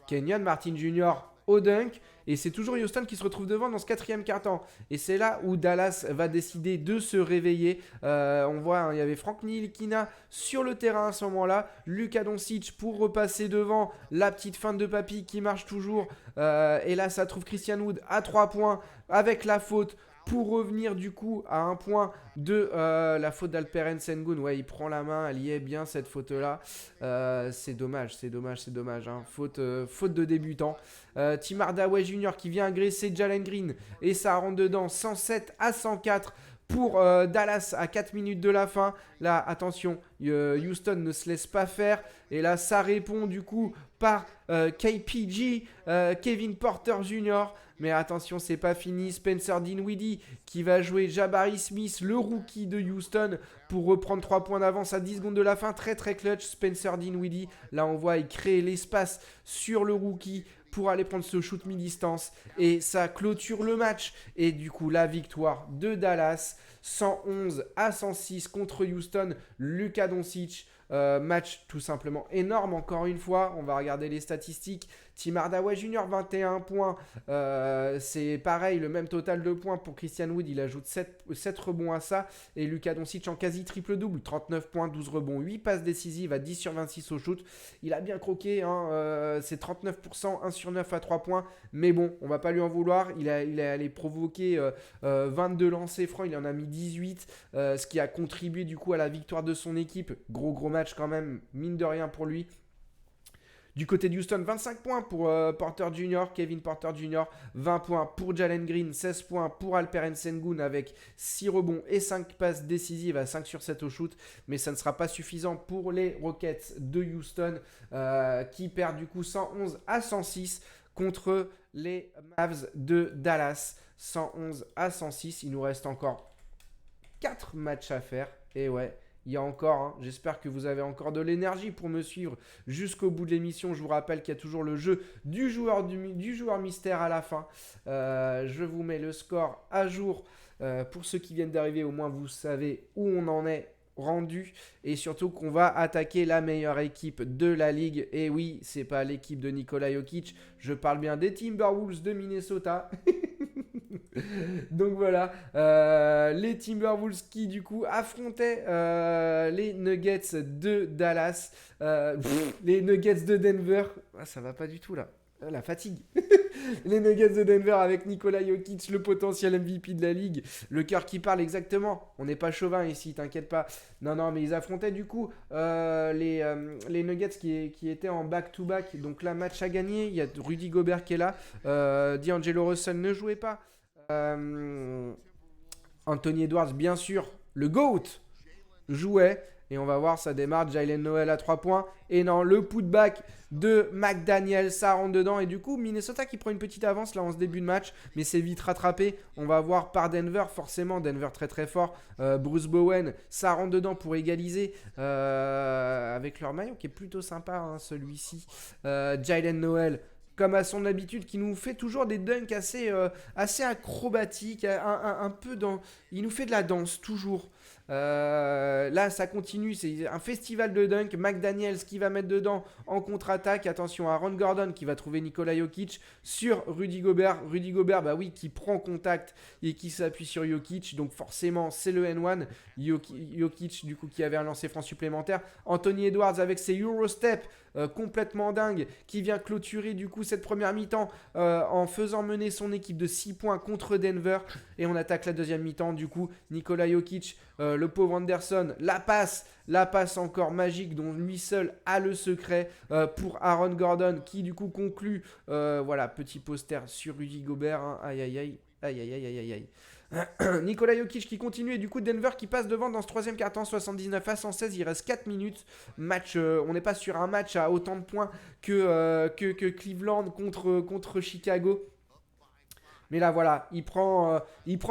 Kenyon Martin Jr. au dunk. Et c'est toujours Houston qui se retrouve devant dans ce quatrième quart-temps. Et c'est là où Dallas va décider de se réveiller. On voit, hein, il y avait Frank Ntilikina sur le terrain à ce moment-là. Luka Doncic pour repasser devant. La petite feinte de papy qui marche toujours. Et là, ça trouve Christian Wood à 3 points avec la faute. Pour revenir du coup à un point de la faute d'Alperen Sengun. Ouais, il prend la main, elle y est bien cette faute-là. C'est dommage. Hein. Faute de débutant. Tim Hardaway Jr. qui vient agresser Jalen Green et ça rentre dedans 107 à 104 pour Dallas à 4 minutes de la fin. Là, attention, Houston ne se laisse pas faire. Et là, ça répond du coup par KPG, Kevin Porter Jr. Mais attention, c'est pas fini. Spencer Dinwiddie qui va jouer Jabari Smith, le rookie de Houston, pour reprendre 3 points d'avance à 10 secondes de la fin. Très très clutch, Spencer Dinwiddie. Là, on voit, il crée l'espace sur le rookie pour aller prendre ce shoot mi-distance. Et ça clôture le match. Et du coup, la victoire de Dallas, 111 à 106 contre Houston. Luka Doncic. Match tout simplement énorme encore une fois. On va regarder les statistiques. Tim Hardaway Jr., 21 points. C'est pareil, le même total de points pour Christian Wood. Il ajoute 7 rebonds à ça. Et Luka Doncic en quasi triple-double. 39 points, 12 rebonds, 8 passes décisives à 10 sur 26 au shoot. Il a bien croqué. Hein, c'est 39%, 1 sur 9 à 3 points. Mais bon, on va pas lui en vouloir. Il est allé provoquer 22 lancers francs. Il en a mis 18. Ce qui a contribué du coup à la victoire de son équipe. Gros match quand même, mine de rien pour lui. Du côté de Houston, 25 points pour Porter Jr., Kevin Porter Jr., 20 points pour Jalen Green, 16 points pour Alperen Sengun avec 6 rebonds et 5 passes décisives à 5 sur 7 au shoot. Mais ça ne sera pas suffisant pour les Rockets de Houston qui perdent du coup 111 à 106 contre les Mavs de Dallas. 111 à 106, il nous reste encore 4 matchs à faire. Et ouais, il y a encore, hein, j'espère que vous avez encore de l'énergie pour me suivre jusqu'au bout de l'émission. Je vous rappelle qu'il y a toujours le jeu du joueur mystère à la fin. Je vous mets le score à jour pour ceux qui viennent d'arriver. Au moins, vous savez où on en est rendu. Et surtout qu'on va attaquer la meilleure équipe de la ligue. Et oui, c'est pas l'équipe de Nikola Jokic. Je parle bien des Timberwolves de Minnesota. Donc voilà, les Timberwolves qui du coup affrontaient les Nuggets de Dallas, les Nuggets de Denver. Ah, ça va pas du tout là, la fatigue. Les Nuggets de Denver avec Nikola Jokic, le potentiel MVP de la ligue, le cœur qui parle exactement. On n'est pas chauvin ici, t'inquiète pas. Non, mais ils affrontaient du coup les Nuggets qui étaient en back-to-back. Donc là, match à gagner. Il y a Rudy Gobert qui est là. D'Angelo Russell ne jouait pas. Anthony Edwards, bien sûr, le GOAT, jouait. Et on va voir, ça démarre. Jaylen Noel à 3 points. Et non, le putback de McDaniel, ça rentre dedans. Et du coup, Minnesota qui prend une petite avance là en ce début de match. Mais c'est vite rattrapé. On va voir par Denver, forcément. Denver très très fort. Bruce Bowen, ça rentre dedans pour égaliser. Avec leur maillot qui est plutôt sympa, hein, celui-ci. Jaylen Noel, comme à son habitude, qui nous fait toujours des dunks assez acrobatiques, un peu dans... Il nous fait de la danse, toujours. Là, ça continue, c'est un festival de dunk. McDaniels qui va mettre dedans en contre-attaque. Attention à Aaron Gordon qui va trouver Nikola Jokic sur Rudy Gobert. Rudy Gobert, bah oui, qui prend contact et qui s'appuie sur Jokic. Donc forcément, c'est le N1. Jokic, du coup, qui avait un lancer franc supplémentaire. Anthony Edwards avec ses Eurostep complètement dingue, qui vient clôturer du coup cette première mi-temps en faisant mener son équipe de 6 points contre Denver. Et on attaque la deuxième mi-temps. Du coup, Nikola Jokic, le pauvre Anderson, la passe encore magique dont lui seul a le secret pour Aaron Gordon qui du coup conclut. Voilà, petit poster sur Rudy Gobert. Hein. Aïe. Nikola Jokic qui continue et du coup Denver qui passe devant dans ce troisième quart-temps, 79 à 116. Il reste 4 minutes. Match, on n'est pas sur un match à autant de points que Cleveland contre Chicago. Mais là, voilà, il prend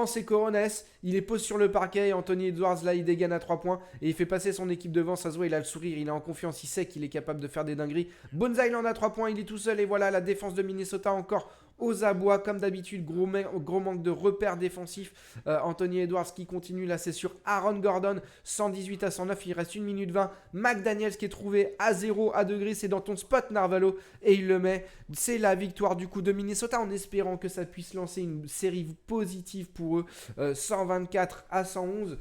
ses coronets, il les pose sur le parquet. Anthony Edwards, là, il dégaine à 3 points et il fait passer son équipe devant. Ça se voit, il a le sourire, il est en confiance, il sait qu'il est capable de faire des dingueries. Bones Island à 3 points, il est tout seul. Et voilà, la défense de Minnesota encore aux abois, comme d'habitude. Gros manque de repères défensifs. Anthony Edwards qui continue, là, c'est sur Aaron Gordon, 118 à 109. Il reste 1 minute 20. McDaniels qui est trouvé à 0 à degré, c'est dans ton spot, Narvalo, et il le met. C'est la victoire du coup de Minnesota en espérant que ça puisse lancer une série positive pour eux, 124 à 111.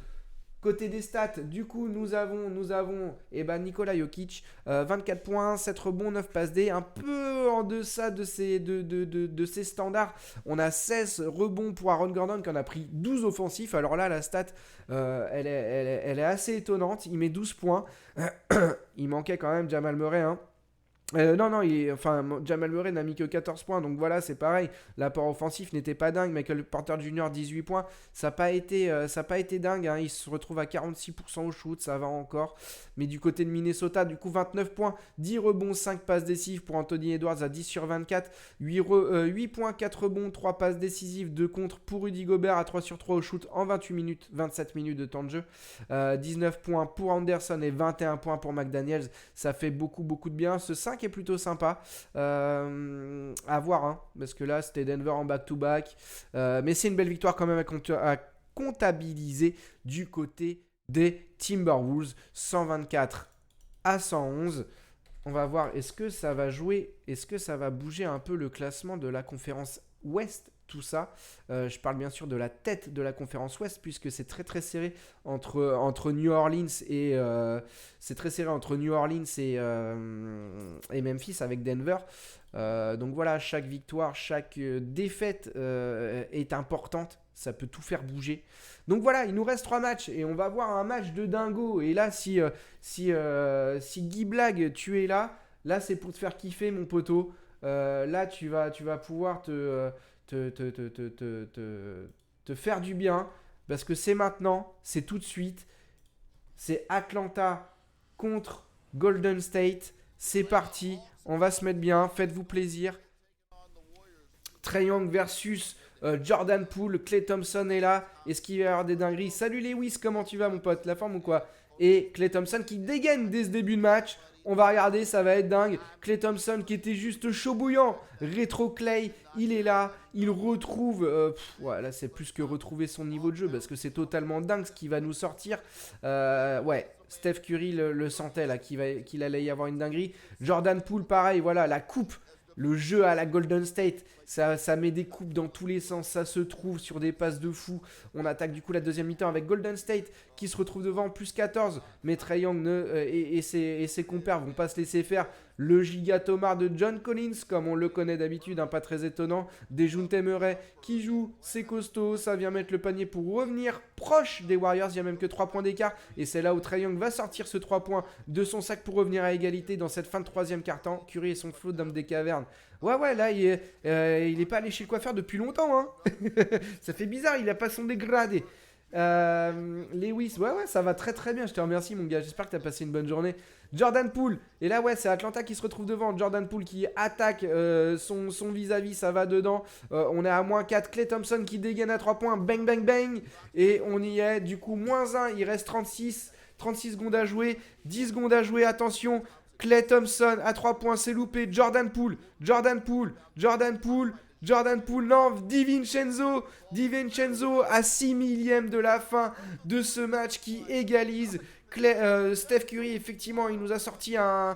Côté des stats, du coup, nous avons Nikola Jokic, 24 points, 7 rebonds, 9 passes D, un peu en deçà de ses standards. On a 16 rebonds pour Aaron Gordon qui en a pris 12 offensifs. Alors là, la stat, elle est assez étonnante. Il met 12 points. Il manquait quand même Jamal Murray, hein. Jamal Murray n'a mis que 14 points, donc voilà, c'est pareil. L'apport offensif n'était pas dingue. Michael Porter Jr. 18 points, ça n'a pas été dingue. Hein. Il se retrouve à 46% au shoot, ça va encore. Mais du côté de Minnesota, du coup, 29 points, 10 rebonds, 5 passes décisives pour Anthony Edwards à 10 sur 24. 8 points, 4 rebonds, 3 passes décisives, 2 contre pour Rudy Gobert à 3 sur 3 au shoot en 27 minutes de temps de jeu. 19 points pour Anderson et 21 points pour McDaniels. Ça fait beaucoup de bien. Ce 5 est plutôt sympa à voir, hein, parce que là c'était Denver en back-to-back, mais c'est une belle victoire quand même à comptabiliser du côté des Timberwolves, 124 à 111. On va voir, est-ce que ça va jouer, est-ce que ça va bouger un peu le classement de la conférence Ouest, tout ça. Je parle bien sûr de la tête de la conférence Ouest, puisque c'est très très serré entre New Orleans et et Memphis avec Denver. Donc voilà, chaque victoire, chaque défaite est importante. Ça peut tout faire bouger. Donc voilà, il nous reste 3 matchs et on va voir un match de dingo. Et là, si Guy Blague, tu es là, là c'est pour te faire kiffer, mon poteau. Là, tu vas pouvoir te faire du bien parce que c'est maintenant, c'est tout de suite. C'est Atlanta contre Golden State. C'est parti, on va se mettre bien, faites-vous plaisir. Trae Young versus Jordan Poole, Klay Thompson est là. Est-ce qu'il va y avoir des dingueries? Salut Lewis, comment tu vas mon pote? La forme ou quoi? Et Klay Thompson qui dégaine dès ce début de match. On va regarder, ça va être dingue. Klay Thompson qui était juste chaud bouillant. Rétro Klay, il est là. Il retrouve... là, c'est plus que retrouver son niveau de jeu parce que c'est totalement dingue ce qui va nous sortir. Steph Curry le sentait là, qu'il allait y avoir une dinguerie. Jordan Poole, pareil, voilà, la coupe. Le jeu à la Golden State, ça met des coupes dans tous les sens, ça se trouve sur des passes de fou. On attaque du coup la deuxième mi-temps avec Golden State qui se retrouve devant plus 14. Mais Trae Young et ses compères vont pas se laisser faire. Le gigatomard de John Collins, comme on le connaît d'habitude, pas très étonnant. Dejounte Murray qui joue, c'est costaud, ça vient mettre le panier pour revenir proche des Warriors. Il n'y a même que 3 points d'écart. Et c'est là où Trae Young va sortir ce 3 points de son sac pour revenir à égalité dans cette fin de troisième quart-temps. Curry et son flot d'homme des cavernes. Ouais, là, il est pas allé chez le coiffeur depuis longtemps. Hein. Ça fait bizarre, il a pas son dégradé. Lewis, ouais, ça va très très bien. Je te remercie, mon gars. J'espère que tu as passé une bonne journée. Jordan Poole, et là, ouais, c'est Atlanta qui se retrouve devant. Jordan Poole qui attaque son vis-à-vis, ça va dedans. On est à moins 4. Klay Thompson qui dégaine à 3 points. Bang, bang, bang. Et on y est. Du coup, moins 1. Il reste 36 secondes à jouer. 10 secondes à jouer. Attention. Klay Thompson à 3 points, c'est loupé. Jordan Poole, non, DiVincenzo à 6 millièmes de la fin de ce match qui égalise. Steph Curry, effectivement, il nous a sorti un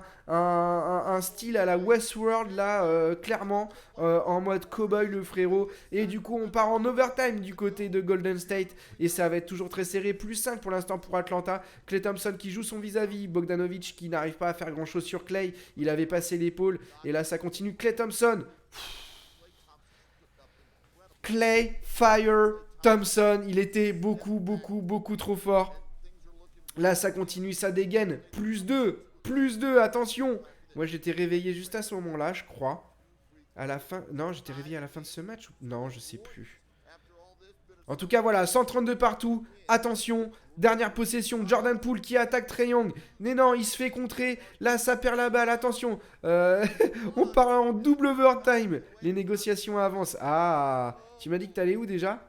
style à la Westworld, là, clairement, en mode cowboy, le frérot. Et du coup, on part en overtime du côté de Golden State. Et ça va être toujours très serré. Plus 5 pour l'instant pour Atlanta. Klay Thompson qui joue son vis-à-vis. Bogdanovic qui n'arrive pas à faire grand-chose sur Klay. Il avait passé l'épaule. Et là, ça continue. Klay Thompson. Klay, Fire, Thompson. Il était beaucoup trop fort. Là, ça continue, ça dégaine. Plus 2, attention. Moi, j'étais réveillé juste à ce moment-là, je crois. À la fin... Non, j'étais réveillé à la fin de ce match. Non, je sais plus. En tout cas, voilà, 132 partout. Attention, dernière possession. Jordan Poole qui attaque Trae Young. Mais non, il se fait contrer. Là, ça perd la balle. Attention. On part en double overtime. Les négociations avancent. Ah, tu m'as dit que t'allais où déjà?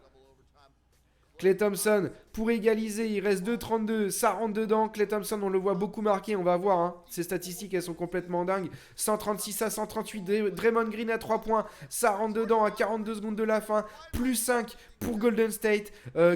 Klay Thompson pour égaliser, il reste 2,32, ça rentre dedans. Klay Thompson, on le voit beaucoup marqué, on va voir. Hein. Ses statistiques, elles sont complètement dingues. 136 à 138, Draymond Green à 3 points, ça rentre dedans à 42 secondes de la fin. Plus 5 pour Golden State.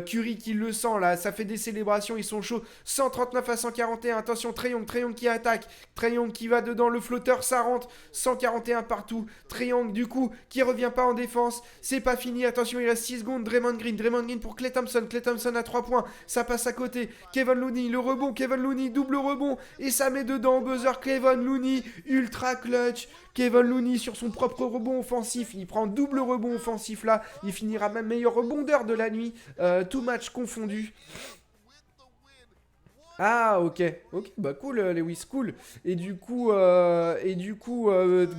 Curry qui le sent là, ça fait des célébrations, ils sont chauds. 139 à 141, attention, Trae Young qui attaque. Trae Young qui va dedans, le flotteur, ça rentre. 141 partout. Trae Young du coup qui revient pas en défense. C'est pas fini, attention, il reste 6 secondes. Draymond Green pour Klay Thompson à 3 points, ça passe à côté. Kevin Looney, le rebond, double rebond, et ça met dedans au buzzer. Kevin Looney, ultra clutch. Kevin Looney sur son propre rebond offensif, il prend double rebond offensif là, il finira même meilleur rebondeur de la nuit, tout match confondu. Ah ok, bah cool Lewis, cool. Et du coup,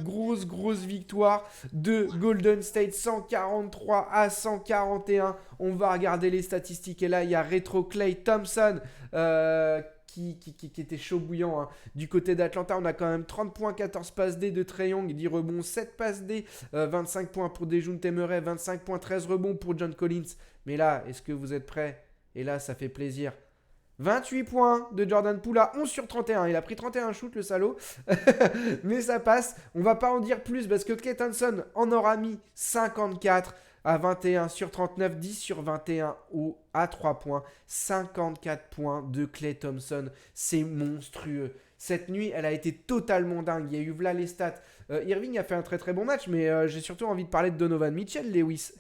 grosse victoire de Golden State, 143 à 141. On va regarder les statistiques et là il y a Retro Klay Thompson qui était chaud bouillant. Hein. Du côté d'Atlanta, on a quand même 30 points, 14 passes D de Trae Young, 10 rebonds, 7 passes D, 25 points pour Dejounte Murray, 25 points, 13 rebonds pour John Collins. Mais là, est-ce que vous êtes prêts? Et là, ça fait plaisir. 28 points de Jordan Poole à 11 sur 31. Il a pris 31 shoots, le salaud. Mais ça passe. On va pas en dire plus parce que Klay Thompson en aura mis 54. à 21 sur 39, 10 sur 21 à 3 points, 54 points de Klay Thompson. C'est monstrueux. Cette nuit, elle a été totalement dingue. Il y a eu voilà les stats. Irving a fait un très très bon match, mais j'ai surtout envie de parler de Donovan Mitchell, Lewis.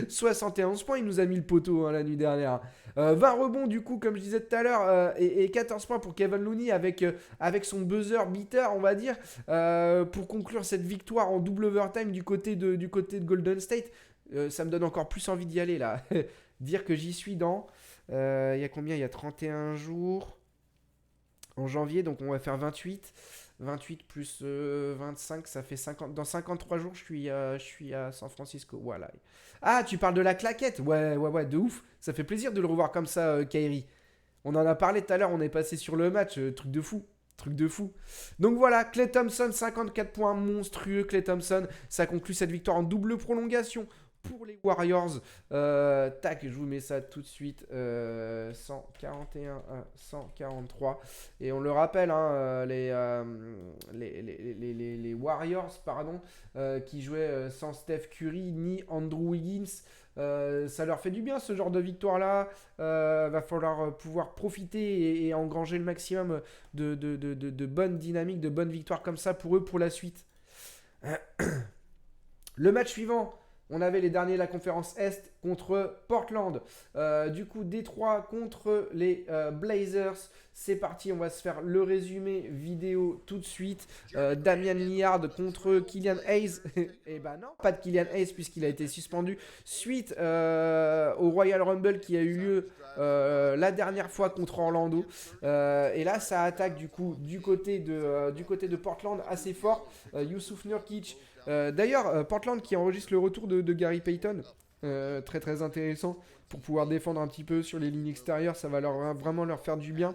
71 points, il nous a mis le poteau la nuit dernière. 20 rebonds du coup, comme je disais tout à l'heure, et 14 points pour Kevin Looney avec son buzzer beater, on va dire, pour conclure cette victoire en double overtime du côté de Golden State. Ça me donne encore plus envie d'y aller là. Dire que j'y suis dans... Il y a combien? Il y a 31 jours en janvier, donc on va faire 28. 28 plus 25, ça fait 50. Dans 53 jours, je suis à San Francisco. Voilà. Ah, tu parles de la claquette. Ouais, de ouf. Ça fait plaisir de le revoir comme ça, Kyrie. On en a parlé tout à l'heure, on est passé sur le match. Truc de fou. Truc de fou. Donc voilà, Klay Thompson, 54 points, monstrueux Klay Thompson. Ça conclut cette victoire en double prolongation pour les Warriors. Tac, je vous mets ça tout de suite. 141 à 143. Et on le rappelle, hein, les Warriors, pardon, qui jouaient sans Steph Curry ni Andrew Wiggins. Ça leur fait du bien ce genre de victoire-là. Va falloir pouvoir profiter et engranger le maximum de bonnes dynamiques, de bonnes victoires comme ça pour eux pour la suite. Le match suivant, on avait les derniers de la conférence Est contre Portland. Du coup, Détroit contre les Blazers. C'est parti, on va se faire le résumé vidéo tout de suite. Damian Lillard contre Killian Hayes. Et ben non, pas de Killian Hayes puisqu'il a été suspendu suite au Royal Rumble qui a eu lieu la dernière fois contre Orlando. Et là, ça attaque du coup du côté de Portland assez fort. Yusuf Nurkic. D'ailleurs, Portland qui enregistre le retour de Gary Payton, très très intéressant pour pouvoir défendre un petit peu sur les lignes extérieures, ça va vraiment leur faire du bien.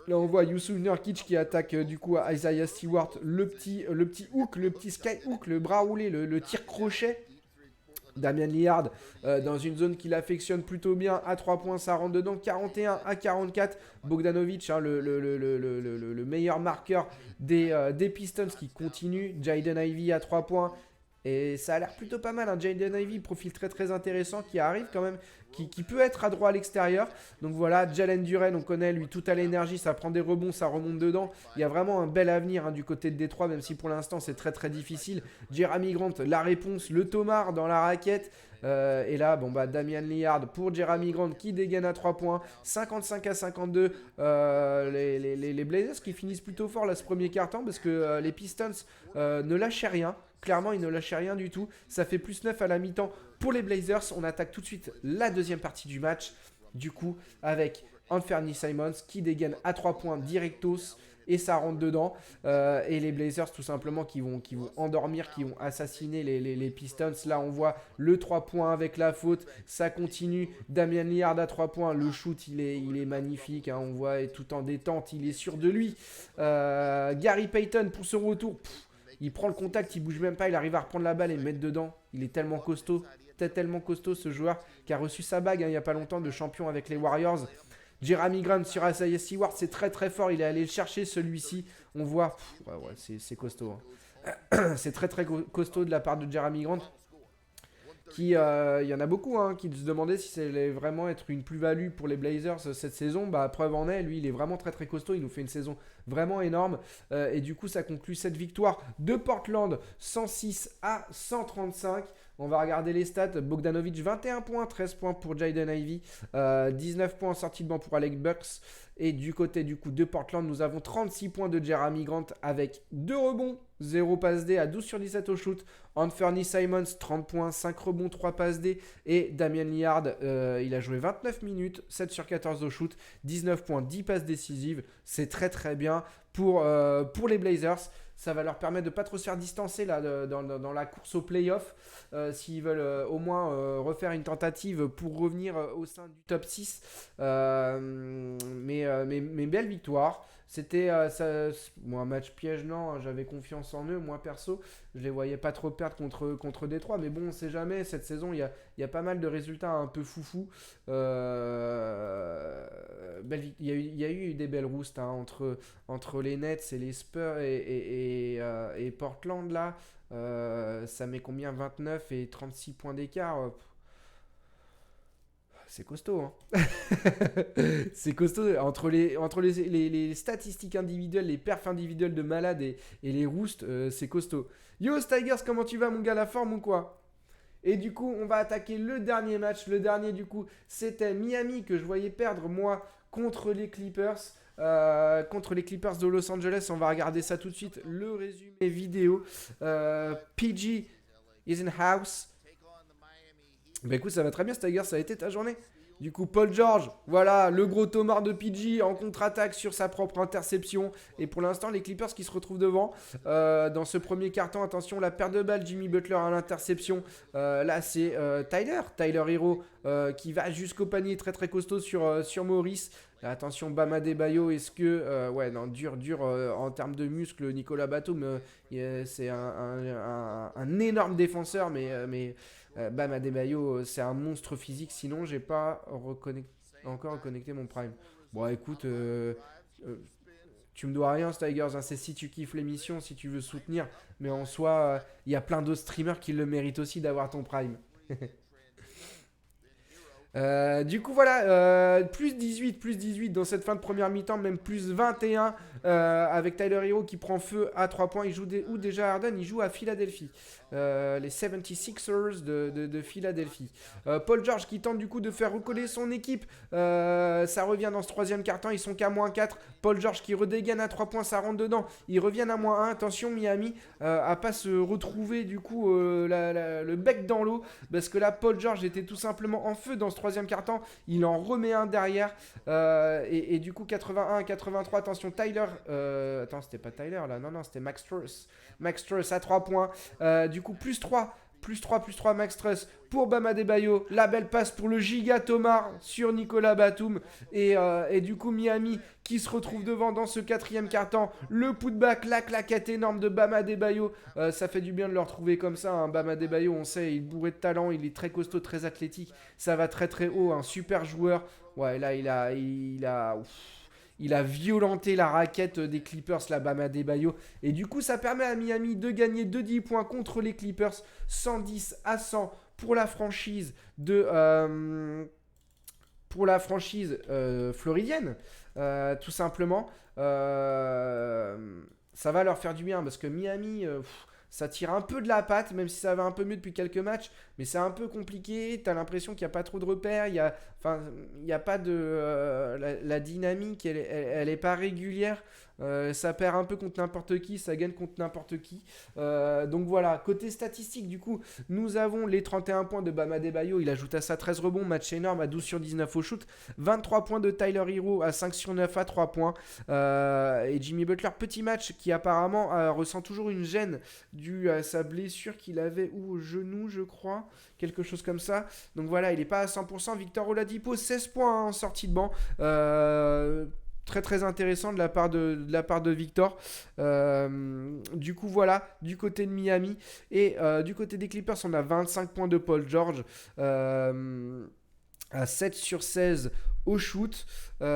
Là on voit Yusuf Nurkic qui attaque du coup à Isaiah Stewart, le petit hook, le petit sky hook, le bras roulé, le tir crochet. Damian Lillard dans une zone qu'il affectionne plutôt bien à 3 points, ça rentre dedans, 41 à 44. Bogdanovic, hein, le meilleur marqueur des Pistons qui continue. Jaden Ivey à 3 points. Et ça a l'air plutôt pas mal, hein. Jaden Ivey, profil très très intéressant qui arrive quand même, qui peut être à droit à l'extérieur. Donc voilà, Jalen Duren, on connaît lui tout à l'énergie, ça prend des rebonds, ça remonte dedans. Il y a vraiment un bel avenir hein, du côté de Détroit, même si pour l'instant c'est très très difficile. Jerami Grant, la réponse, le Tomar dans la raquette. Et là, bon bah Damian Lillard pour Jerami Grant qui dégaine à 3 points, 55 à 52. Les Blazers qui finissent plutôt fort là ce premier quart-temps parce que les Pistons ne lâchaient rien. Clairement, ils ne lâchaient rien du tout. Ça fait plus 9 à la mi-temps pour les Blazers. On attaque tout de suite la deuxième partie du match. Du coup, avec Anthony Simons qui dégaine à 3 points directos. Et ça rentre dedans. Et les Blazers, tout simplement, qui vont endormir, qui vont assassiner les Pistons. Là, on voit le 3 points avec la faute. Ça continue. Damian Lillard à 3 points. Le shoot, il est magnifique. Hein, on voit tout en détente. Il est sûr de lui. Gary Payton pour son retour. Il prend le contact, il bouge même pas, il arrive à reprendre la balle et le mettre dedans. Il est tellement costaud ce joueur qui a reçu sa bague hein, il n'y a pas longtemps de champion avec les Warriors. Jerami Grant sur Isaiah Stewart, c'est très très fort, il est allé le chercher celui-ci. On voit, c'est costaud. Hein. C'est très très costaud de la part de Jerami Grant. Il y en a beaucoup hein, qui se demandaient si ça allait vraiment être une plus-value pour les Blazers cette saison. Bah, preuve en est, lui il est vraiment très très costaud, il nous fait une saison vraiment énorme. Et du coup ça conclut cette victoire de Portland 106 à 135. On va regarder les stats. Bogdanovic 21 points, 13 points pour Jaden Ivey, 19 points en sortie de banc pour Alec Burks. Et du côté du coup de Portland, nous avons 36 points de Jerami Grant avec 2 rebonds, 0 passe D à 12 sur 17 au shoot. Anthony Simons 30 points, 5 rebonds, 3 passes D. Et Damian Lillard, il a joué 29 minutes, 7 sur 14 au shoot, 19 points, 10 passes décisives. C'est très très bien pour les Blazers. Ça va leur permettre de ne pas trop se faire distancer là, dans la course au playoff. S'ils veulent au moins refaire une tentative pour revenir au sein du top 6. Mais belle victoire. C'était un match piège, non, hein, j'avais confiance en eux, moi perso. Je les voyais pas trop perdre contre Détroit, mais bon, on sait jamais. Cette saison, il y a pas mal de résultats un peu foufou. Il y a eu des belles roustes hein, entre les Nets et les Spurs et Portland là. Ça met combien? 29 et 36 points d'écart. C'est costaud, hein. C'est costaud. Entre les statistiques individuelles, les perfs individuels de malade et les roustes, c'est costaud. Yo, Tigers, comment tu vas, mon gars? La forme ou quoi? Et du coup, on va attaquer le dernier match. Le dernier, du coup, c'était Miami que je voyais perdre, moi, contre les Clippers. Contre les Clippers de Los Angeles. On va regarder ça tout de suite. Le résumé vidéo. PG is in house. Bah écoute, ça va très bien, Tiger, ça a été ta journée. Du coup, Paul George, voilà, le gros tomard de PG en contre-attaque sur sa propre interception. Et pour l'instant, les Clippers qui se retrouvent devant. Dans ce premier carton, attention, la perte de balle, Jimmy Butler à l'interception. Là, c'est Tyler Hero, qui va jusqu'au panier, très très costaud sur Maurice. Là, attention, Bam Adebayo, est-ce que... ouais, non, dur en termes de muscles, Nicolas Batum, c'est un énorme défenseur, mais Bam Adebayo, c'est un monstre physique. Sinon, j'ai pas encore reconnecté mon prime. Bon, écoute, tu me dois rien, Tigers. Hein, c'est si tu kiffes l'émission, si tu veux soutenir. Mais en soi, il y a plein d'autres streamers qui le méritent aussi d'avoir ton prime. Du coup voilà, plus 18 dans cette fin de première mi-temps, même plus 21 avec Tyler Hero qui prend feu à 3 points. Il joue où déjà Harden? Il joue à Philadelphie, les 76ers de Philadelphie. Paul George qui tente du coup de faire recoller son équipe. Ça revient dans ce troisième quart-temps, ils sont qu'à moins 4. Paul George qui redégaine à 3 points, ça rentre dedans. Ils reviennent à moins 1. Attention Miami à pas se retrouver du coup le bec dans l'eau. Parce que là Paul George était tout simplement en feu dans ce troisième quart-temps. Il en remet un derrière. Et du coup 81-83. Attention Tyler. Attends, c'était pas Tyler là. Non, c'était Max Strus. Max Strus à 3 points. Du coup plus 3. Plus 3, Max Truss pour Bam Adebayo. La belle passe pour le giga Tomar sur Nicolas Batum. Et du coup, Miami qui se retrouve devant dans ce quatrième quart-temps. Le putback, la claquette énorme de Bam Adebayo. Ça fait du bien de le retrouver comme ça. Hein. Bam Adebayo, on sait, il est bourré de talent. Il est très costaud, très athlétique. Ça va très très haut. Un super joueur. Ouais, là, il a violenté la raquette des Clippers, la Bam Adebayo. Et du coup, ça permet à Miami de gagner de 10 points contre les Clippers. 110-100 pour la franchise floridienne. Tout simplement. Ça va leur faire du bien parce que Miami... ça tire un peu de la patte, même si ça va un peu mieux depuis quelques matchs, mais c'est un peu compliqué. T'as l'impression qu'il n'y a pas trop de repères, il y a pas de la dynamique, elle est pas régulière. Ça perd un peu contre n'importe qui, ça gagne contre n'importe qui. Donc voilà, côté statistique, du coup, nous avons les 31 points de Bam Adebayo. Il ajoute à ça 13 rebonds, match énorme à 12 sur 19 au shoot. 23 points de Tyler Hero à 5 sur 9 à 3 points. Et Jimmy Butler, petit match qui apparemment ressent toujours une gêne due à sa blessure qu'il avait au genou, je crois. Quelque chose comme ça. Donc voilà, il n'est pas à 100%. Victor Oladipo, 16 points en sortie de banc. Très très intéressant de la part de Victor. Du coup voilà, du côté de Miami. Et du côté des Clippers, on a 25 points de Paul George. À 7 sur 16 au shoot. Kawhi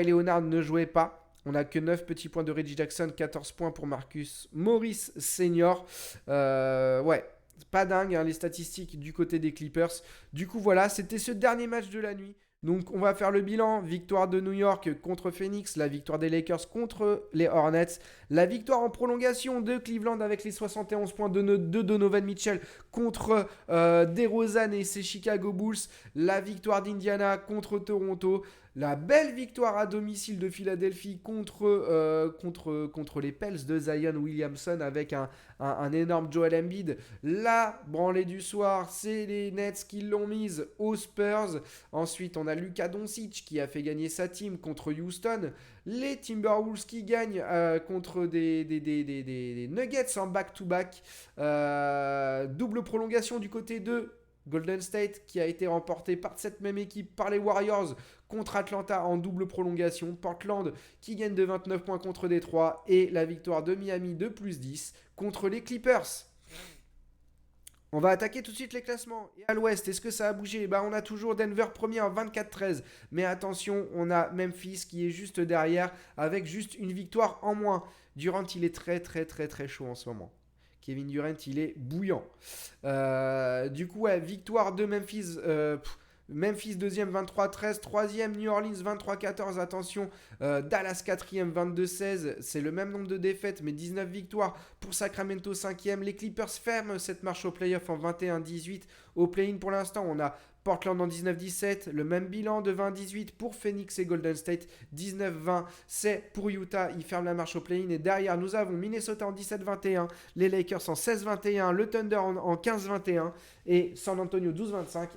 Leonard ne jouait pas. On n'a que 9 petits points de Reggie Jackson, 14 points pour Marcus Morris Senior. Ouais, pas dingue hein, les statistiques du côté des Clippers. Du coup voilà, c'était ce dernier match de la nuit. Donc on va faire le bilan, victoire de New York contre Phoenix, la victoire des Lakers contre les Hornets, la victoire en prolongation de Cleveland avec les 71 points de Donovan Mitchell contre DeRozan et ses Chicago Bulls, la victoire d'Indiana contre Toronto, la belle victoire à domicile de Philadelphie contre les Pels de Zion Williamson avec un énorme Joel Embiid. La branlée du soir, c'est les Nets qui l'ont mise aux Spurs. Ensuite, on a Luka Doncic qui a fait gagner sa team contre Houston. Les Timberwolves qui gagnent contre des Nuggets en back-to-back. Double prolongation du côté de Golden State qui a été remporté par cette même équipe, par les Warriors contre Atlanta en double prolongation. Portland qui gagne de 29 points contre Détroit et la victoire de Miami de +10 contre les Clippers. On va attaquer tout de suite les classements. Et à l'ouest, est-ce que ça a bougé? On a toujours Denver premier en 24-13. Mais attention, on a Memphis qui est juste derrière avec juste une victoire en moins. Durant, il est très très très très chaud en ce moment. Kevin Durant, il est bouillant. Du coup, ouais, victoire de Memphis. Memphis deuxième 23-13, troisième New Orleans 23-14, attention, Dallas quatrième 22-16, c'est le même nombre de défaites mais 19 victoires pour Sacramento cinquième, les Clippers ferment cette marche au playoff en 21-18, au play-in pour l'instant on a Portland en 19-17, le même bilan de 20-18 pour Phoenix et Golden State, 19-20 c'est pour Utah, ils ferment la marche au play-in et derrière nous avons Minnesota en 17-21, les Lakers en 16-21, le Thunder en 15-21 et San Antonio 12-25.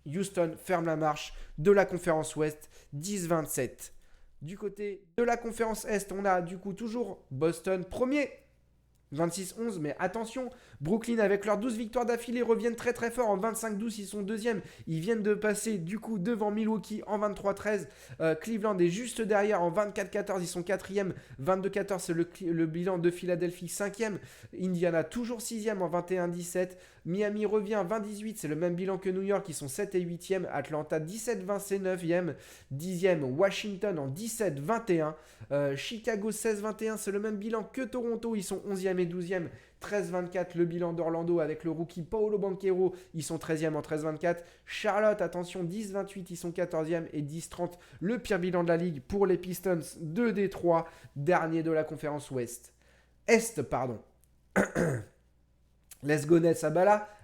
Houston ferme la marche de la conférence Ouest 10-27. Du côté de la conférence Est, on a du coup toujours Boston premier 26-11, mais attention, Brooklyn avec leurs 12 victoires d'affilée reviennent très très fort en 25-12, ils sont deuxième, ils viennent de passer du coup devant Milwaukee en 23-13, Cleveland est juste derrière en 24-14, ils sont quatrième, 22-14 c'est le bilan de Philadelphie, cinquième, Indiana toujours sixième en 21-17, Miami revient 20-18, c'est le même bilan que New York, ils sont 7 et 8e, Atlanta 17-20 c'est 9e, 10e Washington en 17-21, Chicago 16-21, c'est le même bilan que Toronto, ils sont 11e et 12e, 13-24 le bilan d'Orlando avec le rookie Paolo Banchero, ils sont 13e en 13-24, Charlotte, attention 10-28, ils sont 14e et 10-30 le pire bilan de la ligue pour les Pistons de Détroit, dernier de la conférence Est, pardon. Let's go Nets,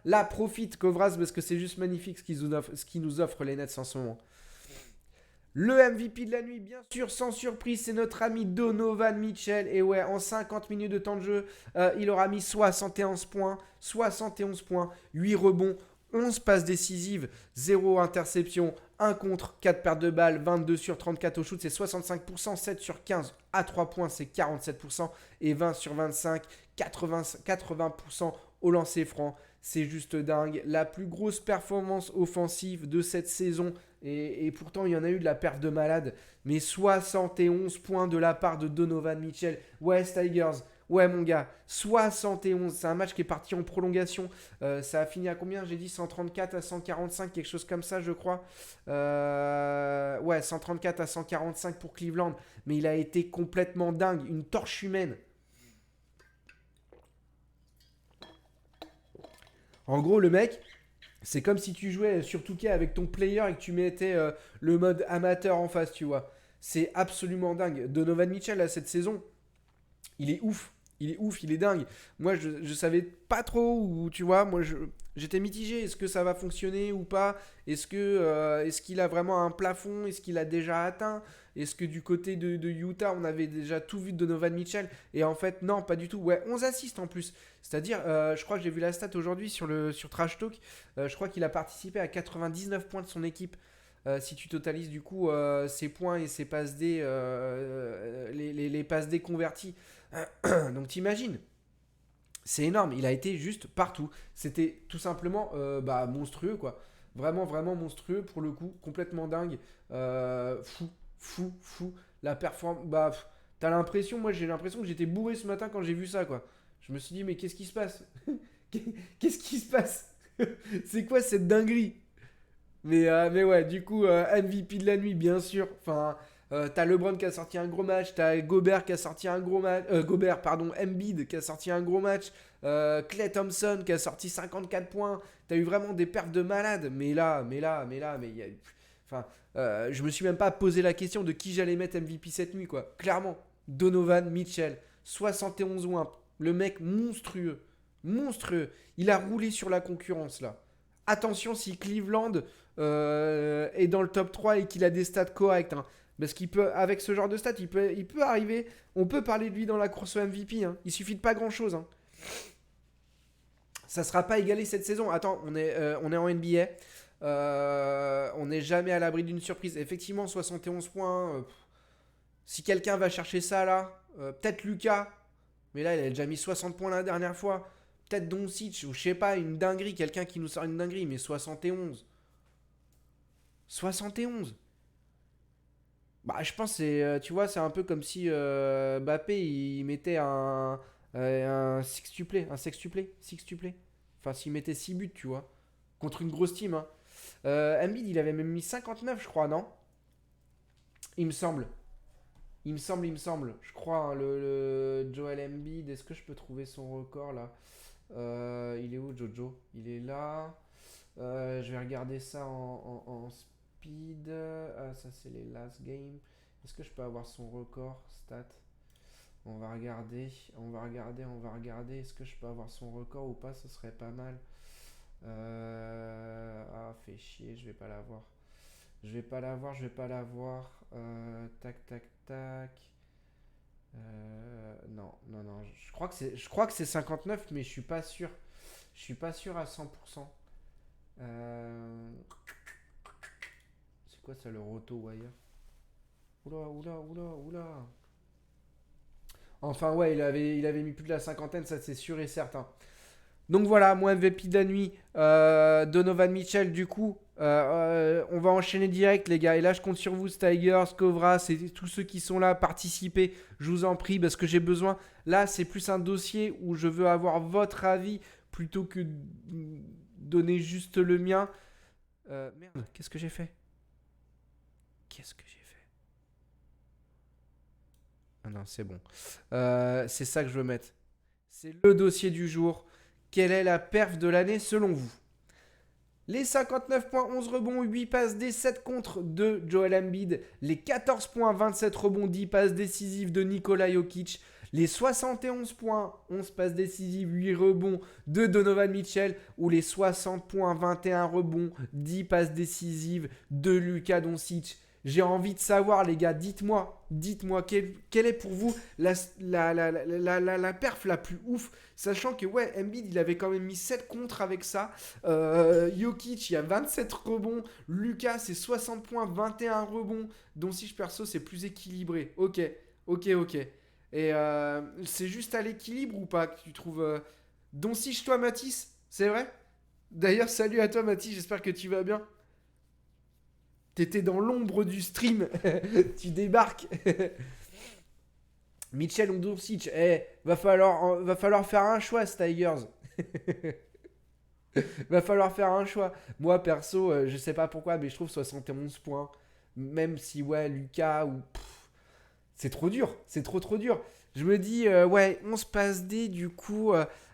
là profite Kovras parce que c'est juste magnifique ce qu'ils nous offrent les Nets en ce moment. Le MVP de la nuit, bien sûr, sans surprise, c'est notre ami Donovan Mitchell. Et ouais, en 50 minutes de temps de jeu, il aura mis 71 points, 8 rebonds, 11 passes décisives, 0 interception, 1 contre, 4 pertes de balles, 22 sur 34 au shoot, c'est 65%, 7 sur 15 à 3 points, c'est 47%, et 20 sur 25, 80% au lancer franc. C'est juste dingue. La plus grosse performance offensive de cette saison. Et pourtant, il y en a eu de la perte de malade. Mais 71 points de la part de Donovan Mitchell. Ouais, Tigers. Ouais, mon gars. 71. C'est un match qui est parti en prolongation. Ça a fini à combien? J'ai dit 134 à 145, quelque chose comme ça, je crois. Ouais, 134 à 145 pour Cleveland. Mais il a été complètement dingue. Une torche humaine. En gros, le mec, c'est comme si tu jouais sur 2K avec ton player et que tu mettais le mode amateur en face, tu vois. C'est absolument dingue. Donovan Mitchell, là, cette saison, il est ouf. Il est ouf, il est dingue. Moi, je savais pas trop où, tu vois, j'étais mitigé. Est-ce que ça va fonctionner ou pas? Est-ce qu'il a vraiment un plafond? Est-ce qu'il a déjà atteint? Est-ce que du côté de Utah, on avait déjà tout vu de Donovan Mitchell? Et en fait, non, pas du tout. Ouais, 11 assists en plus. C'est-à-dire, je crois que j'ai vu la stat aujourd'hui sur Trash Talk. Je crois qu'il a participé à 99 points de son équipe. Si tu totalises du coup ses points et ses passes D, les passes D converties. Donc t'imagines, c'est énorme. Il a été juste partout. C'était tout simplement monstrueux quoi. Vraiment, vraiment monstrueux pour le coup. Complètement dingue. Fou. La performance. T'as l'impression, moi j'ai l'impression que j'étais bourré ce matin quand j'ai vu ça quoi. Je me suis dit, mais qu'est-ce qui se passe? Qu'est-ce qui se passe? C'est quoi cette dinguerie? Mais ouais, du coup, MVP de la nuit, bien sûr. Enfin, t'as LeBron qui a sorti un gros match, t'as Gobert qui a sorti un gros match, Embiid qui a sorti un gros match, Klay Thompson qui a sorti 54 points. T'as eu vraiment des perfs de malade. Mais il y a... Enfin, je me suis même pas posé la question de qui j'allais mettre MVP cette nuit, quoi. Clairement, Donovan Mitchell, 71 wins. Le mec monstrueux. Monstrueux. Il a roulé sur la concurrence, là. Attention si Cleveland est dans le top 3 et qu'il a des stats corrects. Hein. Parce qu'il peut, avec ce genre de stats, il peut arriver. On peut parler de lui dans la course au MVP. Hein. Il suffit de pas grand chose. Hein. Ça sera pas égalé cette saison. Attends, on est en NBA. On n'est jamais à l'abri d'une surprise. Effectivement, 71 points. Si quelqu'un va chercher ça là, peut-être Lucas. Mais là, il a déjà mis 60 points la dernière fois. peut-être Doncic, ou je sais pas, une dinguerie, quelqu'un qui nous sort une dinguerie, mais 71. 71. Bah, je pense que tu vois, c'est un peu comme si Mbappé, il mettait un sextuplé, sextuplé. Enfin, s'il mettait 6 buts, tu vois, contre une grosse team, hein. Embiid, il avait même mis 59, je crois, non? Il me semble. Il me semble. Je crois, hein, le Joel Embiid. Est-ce que je peux trouver son record là? Il est où, Jojo? Il est là. Je vais regarder ça en speed. Ah, ça, c'est les last games. Est-ce que je peux avoir son record stat? On va regarder. On va regarder. Est-ce que je peux avoir son record ou pas? Ce serait pas mal. Ah, fait chier, je vais pas l'avoir. Je vais pas l'avoir. Tac, tac, tac. Non, non, non. Je crois que c'est 59, mais je suis pas sûr. Je suis pas sûr à 100%. Euh, c'est quoi ça, le Roto Wire? Oula, oula, oula, oula. Enfin, ouais, il avait mis plus de la cinquantaine, ça c'est sûr et certain. Donc voilà, moi MVP de la nuit, Donovan Mitchell, du coup, on va enchaîner direct, les gars. Et là, je compte sur vous, Tigers, Kovras et tous ceux qui sont là, participez, je vous en prie, parce que j'ai besoin. Là, c'est plus un dossier où je veux avoir votre avis plutôt que donner juste le mien. Merde, qu'est-ce que j'ai fait? Qu'est-ce que j'ai fait? Ah non, c'est bon. C'est ça que je veux mettre. C'est le dossier du jour. Quelle est la perf de l'année selon vous? Les 59 points, 11 rebonds, 8 passes D, 7 contre de Joel Embiid. Les 14 points, 27 rebonds, 10 passes décisives de Nikola Jokic. Les 71 points, 11 passes décisives, 8 rebonds de Donovan Mitchell. Ou les 60 points, 21 rebonds, 10 passes décisives de Luka Doncic. J'ai envie de savoir, les gars, dites-moi, quelle est pour vous la perf la plus ouf, sachant que, ouais, Embiid, il avait quand même mis 7 contre avec ça. Jokic, il y a 27 rebonds. Lucas, c'est 60 points, 21 rebonds. Donc, si je perso, c'est plus équilibré. Ok, ok, ok. Et c'est juste à l'équilibre ou pas que tu trouves Doncic, toi, Mathis, c'est vrai? D'ailleurs, salut à toi, Mathis, j'espère que tu vas bien. T'étais dans l'ombre du stream. Tu débarques. Mitchell ou Doncic. Va falloir faire un choix, Tigers. Va falloir faire un choix. Moi, perso, je sais pas pourquoi, mais je trouve 71 points. Même si, ouais, Lucas ou. C'est trop dur. C'est trop, trop dur. Je me dis, ouais, 11 passes D, du coup,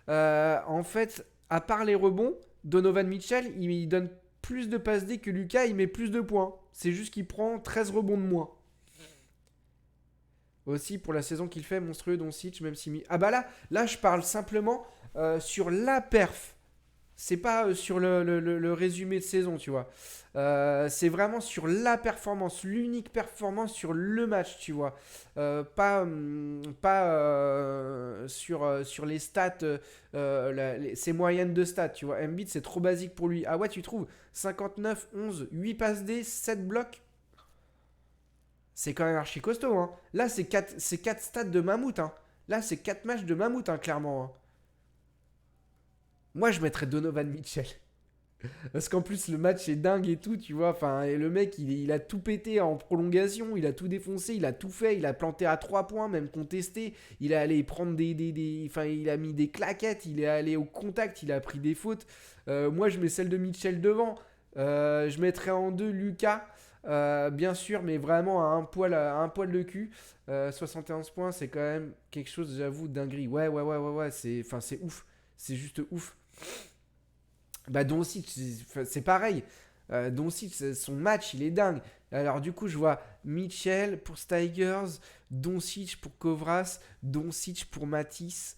en fait, à part les rebonds, Donovan Mitchell, il donne plus de passes D que Lucas, il met plus de points. C'est juste qu'il prend 13 rebonds de moins. Aussi, pour la saison qu'il fait, monstrueux Doncic, même si... Ah bah là je parle simplement sur la perf. C'est pas sur le résumé de saison, tu vois. C'est vraiment sur la performance, l'unique performance sur le match, tu vois. Pas sur les stats, ses moyennes de stats, tu vois. Embiid, c'est trop basique pour lui. Ah ouais, tu trouves 59, 11, 8 passes D, 7 blocs. C'est quand même archi costaud, hein. Là, c'est quatre stats de mammouth, hein. Là, c'est 4 matchs de mammouth, hein, clairement, hein. Moi, je mettrais Donovan Mitchell. Parce qu'en plus, le match est dingue et tout, tu vois. Enfin, et le mec, il a tout pété en prolongation, il a tout défoncé, il a tout fait, il a planté à 3 points, même contesté. Il est allé prendre Enfin, il a mis des claquettes, il est allé au contact, il a pris des fautes. Moi, je mets celle de Mitchell devant. Je mettrais en deux Lucas. Bien sûr, mais vraiment à un poil de cul. 71 points, c'est quand même quelque chose, j'avoue, dinguerie. Ouais, c'est ouf. C'est juste ouf. Bah Doncic, c'est pareil. Doncic, son match, il est dingue. Alors du coup, je vois Mitchell pour Tigers, Doncic pour Kovras, Doncic pour Matisse,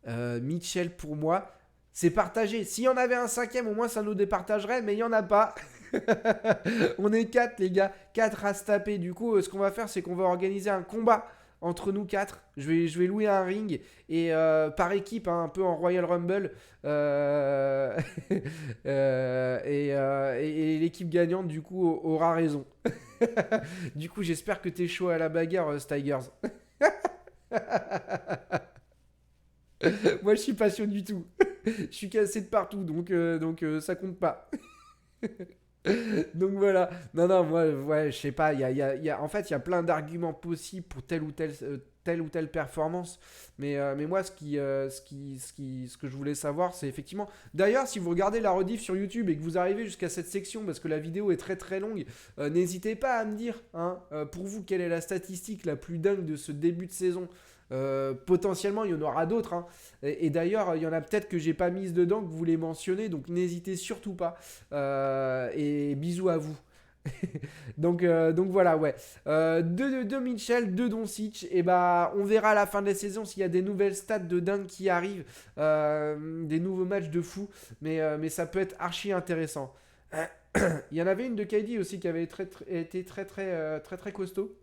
Mitchell pour moi. C'est partagé. S'il y en avait un cinquième, au moins ça nous départagerait, mais il n'y en a pas. On est 4 les gars, 4 à se taper. Du coup, ce qu'on va faire, c'est qu'on va organiser un combat entre nous 4. Je vais louer un ring et par équipe, hein, un peu en Royal Rumble. Et l'équipe gagnante, du coup, aura raison. Du coup, j'espère que t'es chaud à la bagarre, Tigers. Moi, je suis pas chaud du tout. Je suis cassé de partout, donc ça compte pas. Donc voilà. Non, non, moi, ouais, je sais pas. En fait, il y a plein d'arguments possibles pour telle ou telle performance. Mais moi, ce que je voulais savoir, c'est effectivement. D'ailleurs, si vous regardez la rediff sur YouTube et que vous arrivez jusqu'à cette section, parce que la vidéo est très très longue, n'hésitez pas à me dire, hein, pour vous, quelle est la statistique la plus dingue de ce début de saison. Potentiellement, il y en aura d'autres, hein. Et d'ailleurs, il y en a peut-être que j'ai pas mise dedans, que vous voulez mentionner, donc n'hésitez surtout pas. Et bisous à vous. Donc voilà, ouais. De Mitchell, de Doncic, et bah on verra à la fin de la saison s'il y a des nouvelles stats de dingue qui arrivent, des nouveaux matchs de fou, mais ça peut être archi intéressant. Il y en avait une de KD aussi qui avait été très costaud.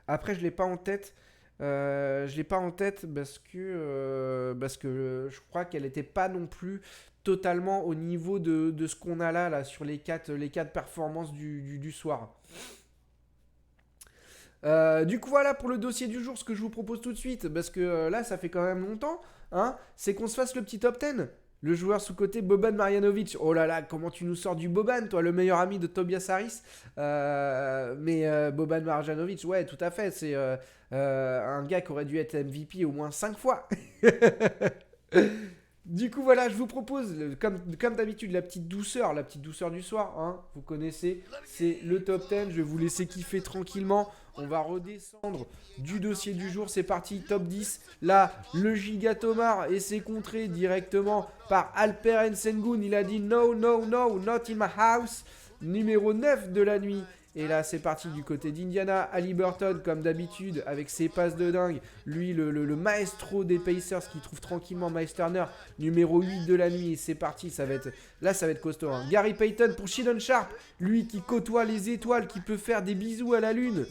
Après, je l'ai pas en tête. Je l'ai pas en tête parce que je crois qu'elle n'était pas non plus totalement au niveau de ce qu'on a là sur les quatre performances du soir. Du coup, voilà pour le dossier du jour. Ce que je vous propose tout de suite, parce que là, ça fait quand même longtemps, hein, c'est qu'on se fasse le petit top 10. Le joueur sous-côté Boban Marjanovic. Oh là là, comment tu nous sors du Boban, toi, le meilleur ami de Tobias Harris. Mais Boban Marjanovic, ouais, tout à fait. C'est un gars qui aurait dû être MVP au moins 5 fois. Du coup, voilà, je vous propose, comme d'habitude, la petite douceur du soir, hein, vous connaissez, c'est le top 10. Je vais vous laisser kiffer tranquillement. On va redescendre du dossier du jour. C'est parti, top 10. Là, le Giga Tomar et c'est contré directement par Alperen Sengun. Il a dit no, no, no, not in my house. Numéro 9 de la nuit. Et là, c'est parti du côté d'Indiana. Haliburton, comme d'habitude, avec ses passes de dingue. Lui, le maestro des Pacers qui trouve tranquillement Miles Turner, numéro 8 de la nuit. Et c'est parti, ça va être costaud, hein. Gary Payton pour Sheldon Sharp, lui qui côtoie les étoiles, qui peut faire des bisous à la lune.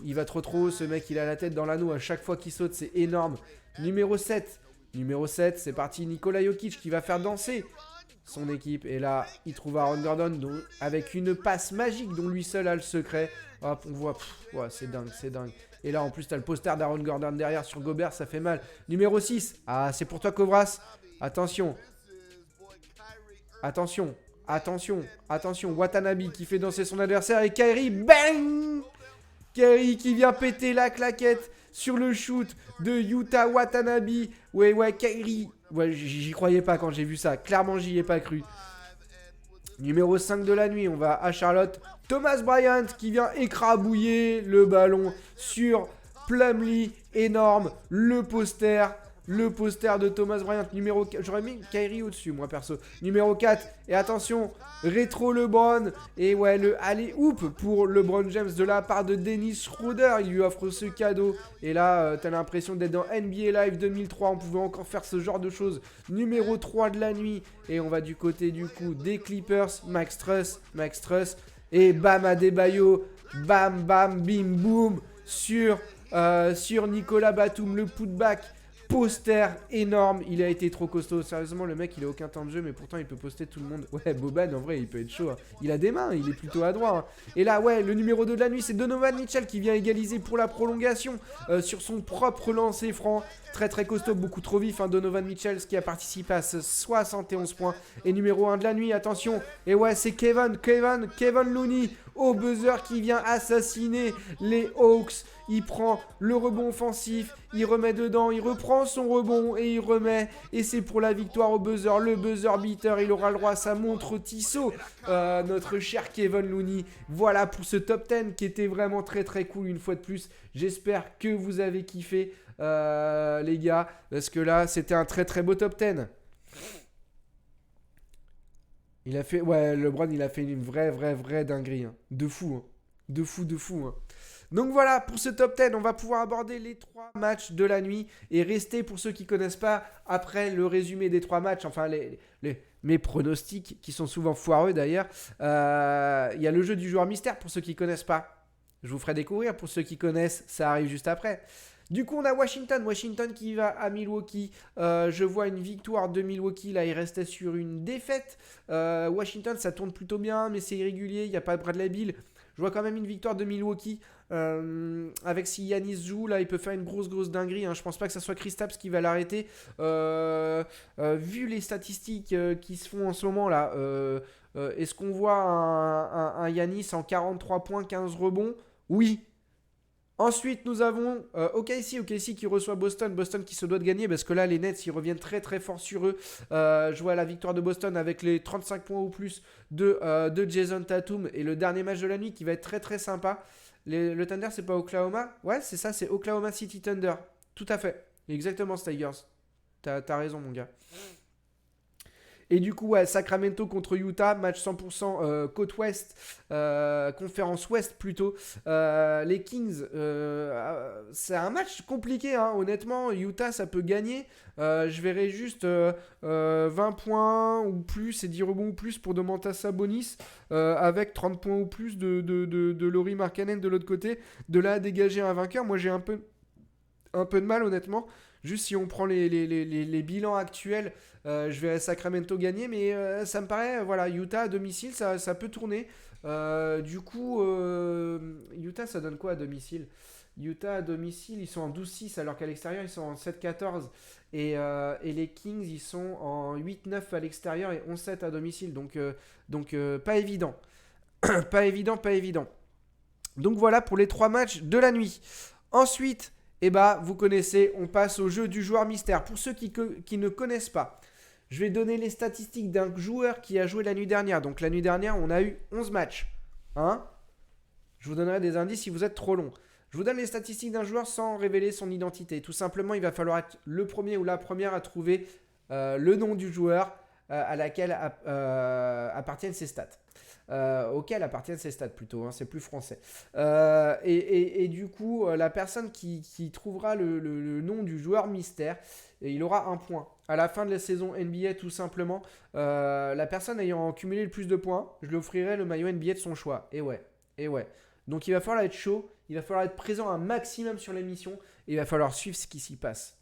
Il va trop haut, ce mec, il a la tête dans l'anneau à chaque fois qu'il saute, c'est énorme. Numéro 7, c'est parti, Nikola Jokic qui va faire danser son équipe. Et là, il trouve Aaron Gordon avec une passe magique dont lui seul a le secret. Hop, on voit, ouais, c'est dingue. Et là, en plus, t'as le poster d'Aaron Gordon derrière sur Gobert, ça fait mal. Numéro 6, ah, c'est pour toi, Kovras. Attention, Watanabe qui fait danser son adversaire et Kyrie, bang! Kyrie qui vient péter la claquette sur le shoot de Yuta Watanabe. Ouais, Kyrie. Ouais, j'y croyais pas quand j'ai vu ça. Clairement, j'y ai pas cru. Numéro 5 de la nuit, on va à Charlotte. Thomas Bryant qui vient écrabouiller le ballon sur Plumlee. Énorme. Le poster de Thomas Bryant. Numéro 4. J'aurais mis Kyrie au-dessus, moi perso. Numéro 4. Et attention, rétro LeBron. Et ouais, le alley-oop pour LeBron James de la part de Dennis Schroeder. Il lui offre ce cadeau. Et là, t'as l'impression d'être dans NBA Live 2003. On pouvait encore faire ce genre de choses. Numéro 3 de la nuit. Et on va du côté du coup des Clippers. Max Truss. Et Bam Adebayo. Bam, bam, bim, boum. Sur Nicolas Batum, le putback. Poster énorme, il a été trop costaud. Sérieusement, le mec, il a aucun temps de jeu, mais pourtant, il peut poster tout le monde. Ouais, Boban, en vrai, il peut être chaud, hein. Il a des mains, il est plutôt adroit, hein. Et là, ouais, le numéro 2 de la nuit, c'est Donovan Mitchell qui vient égaliser pour la prolongation sur son propre lancer franc. Très costaud, beaucoup trop vif, hein, Donovan Mitchell, qui a participé à ce 71 points. Et numéro 1 de la nuit, attention. Et ouais, c'est Kevin Looney au buzzer qui vient assassiner les Hawks. Il prend le rebond offensif, il remet dedans, il reprend son rebond et il remet. Et c'est pour la victoire au buzzer, le buzzer beater. Il aura le droit à sa montre Tissot, notre cher Kevin Looney. Voilà pour ce top 10 qui était vraiment très cool une fois de plus. J'espère que vous avez kiffé, les gars, parce que là, c'était un très beau top 10. Il a fait, ouais, LeBron, il a fait une vraie dinguerie, hein. De fou, hein. Donc voilà, pour ce top 10, on va pouvoir aborder les 3 matchs de la nuit et rester, pour ceux qui ne connaissent pas, après le résumé des 3 matchs, enfin mes pronostics qui sont souvent foireux d'ailleurs. Il y a le jeu du joueur mystère pour ceux qui ne connaissent pas. Je vous ferai découvrir, pour ceux qui connaissent, ça arrive juste après. Du coup, on a Washington qui va à Milwaukee. Je vois une victoire de Milwaukee. Là, il restait sur une défaite. Washington, ça tourne plutôt bien, mais c'est irrégulier. Il n'y a pas de Bradley Beal. Je vois quand même une victoire de Milwaukee. Avec si Yanis joue, là, il peut faire une grosse dinguerie. Hein. Je pense pas que ça soit Kristaps qui va l'arrêter. Vu les statistiques qui se font en ce moment, là, est-ce qu'on voit un Yanis en 43 points, 15 rebonds? Oui. Ensuite, nous avons OKC qui reçoit Boston. Boston qui se doit de gagner parce que là, les Nets, ils reviennent très fort sur eux. Je vois la victoire de Boston avec les 35 points ou plus de Jason Tatum et le dernier match de la nuit qui va être très sympa. Le Thunder, c'est pas Oklahoma? Ouais, c'est ça, c'est Oklahoma City Thunder. Tout à fait. Exactement, Tigers. T'as raison, mon gars. Et du coup, ouais, Sacramento contre Utah, match 100% côte ouest, conférence ouest plutôt. Les Kings, c'est un match compliqué, hein, honnêtement. Utah, ça peut gagner. Je verrai juste 20 points ou plus et 10 rebonds ou plus pour Domantas Sabonis, avec 30 points ou plus de Lauri Markkanen de l'autre côté. De là à dégager un vainqueur, moi j'ai un peu de mal, honnêtement. Juste si on prend les bilans actuels, je vais à Sacramento gagner, mais ça me paraît, voilà, Utah à domicile, ça peut tourner. Du coup, Utah, ça donne quoi à domicile? Utah à domicile, ils sont en 12-6, alors qu'à l'extérieur, ils sont en 7-14. Et les Kings, ils sont en 8-9 à l'extérieur et 11-7 à domicile. Donc pas évident. Pas évident. Donc voilà pour les 3 matchs de la nuit. Ensuite, vous connaissez, on passe au jeu du joueur mystère. Pour ceux qui ne connaissent pas, je vais donner les statistiques d'un joueur qui a joué la nuit dernière. Donc la nuit dernière, on a eu 11 matchs. Hein? Je vous donnerai des indices si vous êtes trop long. Je vous donne les statistiques d'un joueur sans révéler son identité. Tout simplement, il va falloir être le premier ou la première à trouver le nom du joueur à laquelle appartiennent ses stats. Auquel appartiennent ces stats plutôt, hein, c'est plus français. Et du coup, la personne qui trouvera le nom du joueur mystère, il aura un point. À la fin de la saison NBA, tout simplement, la personne ayant cumulé le plus de points, je lui offrirai le maillot NBA de son choix. Et ouais. Donc il va falloir être chaud, il va falloir être présent un maximum sur l'émission, et il va falloir suivre ce qui s'y passe.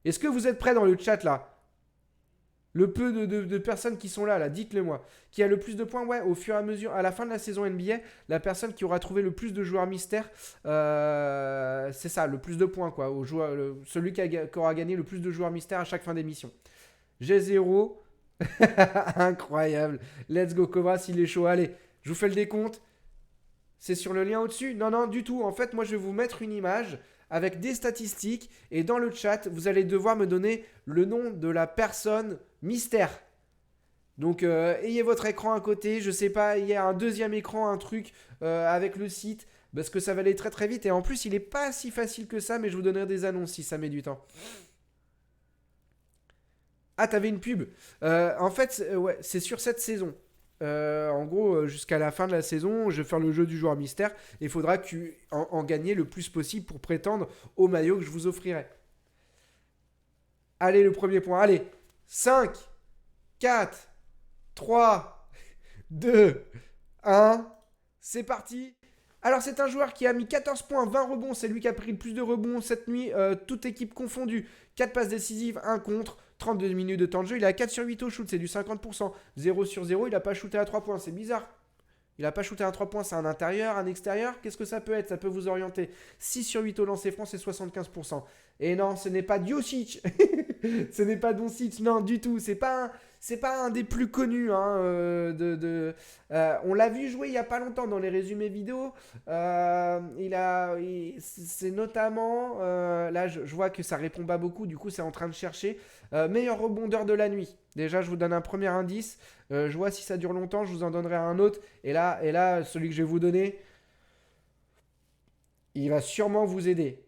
Est-ce que vous êtes prêts dans le chat là? Le peu de personnes qui sont là, dites-le moi. Qui a le plus de points? Ouais, au fur et à mesure, à la fin de la saison NBA, la personne qui aura trouvé le plus de joueurs mystères, c'est ça, le plus de points, quoi. Celui qui aura gagné le plus de joueurs mystères à chaque fin d'émission. J'ai 0. Incroyable. Let's go, Cobra, s'il est chaud. Allez, je vous fais le décompte. C'est sur le lien au-dessus? Non, du tout. En fait, moi, je vais vous mettre une image avec des statistiques. Et dans le chat, vous allez devoir me donner le nom de la personne mystère. Donc, ayez votre écran à côté. Je sais pas, il y a un deuxième écran, un truc avec le site. Parce que ça va aller très vite. Et en plus, il n'est pas si facile que ça. Mais je vous donnerai des annonces si ça met du temps. Ah, t'avais une pub. En fait, ouais, c'est sur cette saison. En gros, jusqu'à la fin de la saison, je vais faire le jeu du joueur mystère. Et il faudra en gagner le plus possible pour prétendre au maillot que je vous offrirai. Allez, le premier point. Allez, 5, 4, 3, 2, 1. C'est parti. Alors, c'est un joueur qui a mis 14 points, 20 rebonds. C'est lui qui a pris le plus de rebonds cette nuit, toute équipe confondue. 4 passes décisives, 1 contre. 32 minutes de temps de jeu, il a 4 sur 8 au shoot, c'est du 50%. 0 sur 0, il n'a pas shooté à 3 points, c'est bizarre. Il n'a pas shooté à 3 points, c'est un intérieur, un extérieur. Qu'est-ce que ça peut être? Ça peut vous orienter. 6 sur 8 au lancer franc, c'est 75%. Et non, ce n'est pas Djocic. Ce n'est pas Doncic, non, du tout. C'est pas un des plus connus. Hein, on l'a vu jouer il n'y a pas longtemps dans les résumés vidéo. C'est notamment... là, je vois que ça répond pas beaucoup. Du coup, c'est en train de chercher. Meilleur rebondeur de la nuit. Déjà, je vous donne un premier indice. Je vois si ça dure longtemps, je vous en donnerai un autre. Et là, celui que je vais vous donner, il va sûrement vous aider.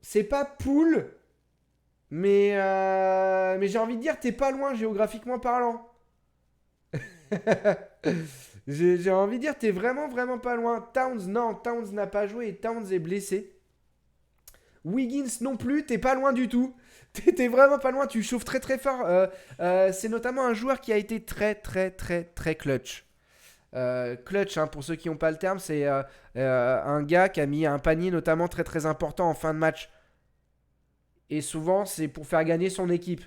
C'est pas Poole, mais j'ai envie de dire, t'es pas loin géographiquement parlant. J'ai envie de dire, t'es vraiment pas loin. Towns, non, Towns n'a pas joué et Towns est blessé. Wiggins non plus, t'es pas loin du tout. T'es vraiment pas loin, tu chauffes très fort. C'est notamment un joueur qui a été très clutch. Clutch, hein, pour ceux qui n'ont pas le terme, c'est un gars qui a mis un panier notamment très important en fin de match. Et souvent, c'est pour faire gagner son équipe.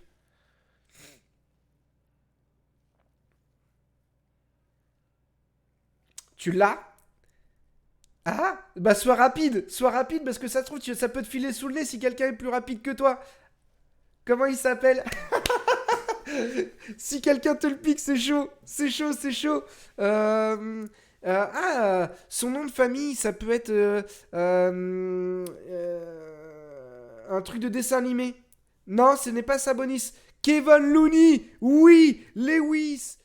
Tu l'as? Ah, bah sois rapide parce que ça se trouve, ça peut te filer sous le nez si quelqu'un est plus rapide que toi. Comment il s'appelle? Si quelqu'un te le pique, c'est chaud, c'est chaud, c'est chaud. Son nom de famille, ça peut être un truc de dessin animé. Non, ce n'est pas Sabonis. Kevin Looney, oui, Lewis,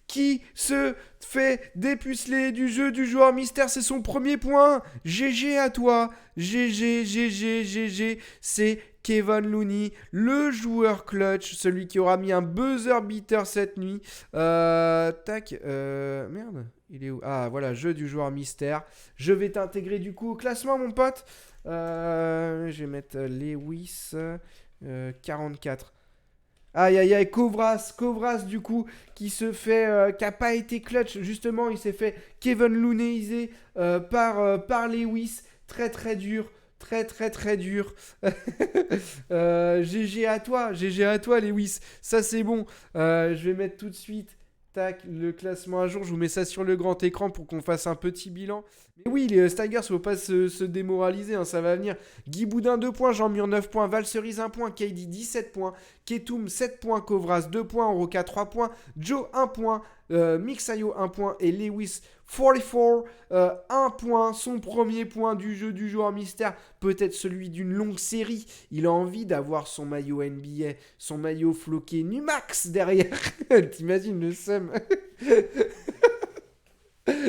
qui se fait dépuceler du jeu du joueur mystère, c'est son premier point. GG à toi, GG, c'est Kevin Looney, le joueur clutch, celui qui aura mis un buzzer beater cette nuit. Merde, il est où? Ah, voilà, jeu du joueur mystère. Je vais t'intégrer du coup au classement, mon pote. Je vais mettre Lewis 44. Aïe aïe aïe, Kovras du coup, qui se fait, qui a pas été clutch, justement, il s'est fait Kevin Looneyisé par Lewis, très très dur, très dur. GG à toi Lewis, ça c'est bon. Je vais mettre tout de suite, tac, le classement à jour, je vous mets ça sur le grand écran pour qu'on fasse un petit bilan. Mais oui, les Tigers, faut pas se démoraliser, hein, ça va venir. Guy Boudin 2 points, Jean-Mur 9 points, Valcerise 1 point, KD 17 points, Ketum 7 points, Kovras 2 points, Oroka 3 points, Joe 1 point, Mixayo 1 point et Lewis 44 1 point, son premier point du jeu du joueur mystère, peut-être celui d'une longue série. Il a envie d'avoir son maillot NBA, son maillot floqué Numax derrière. T'imagines le seum?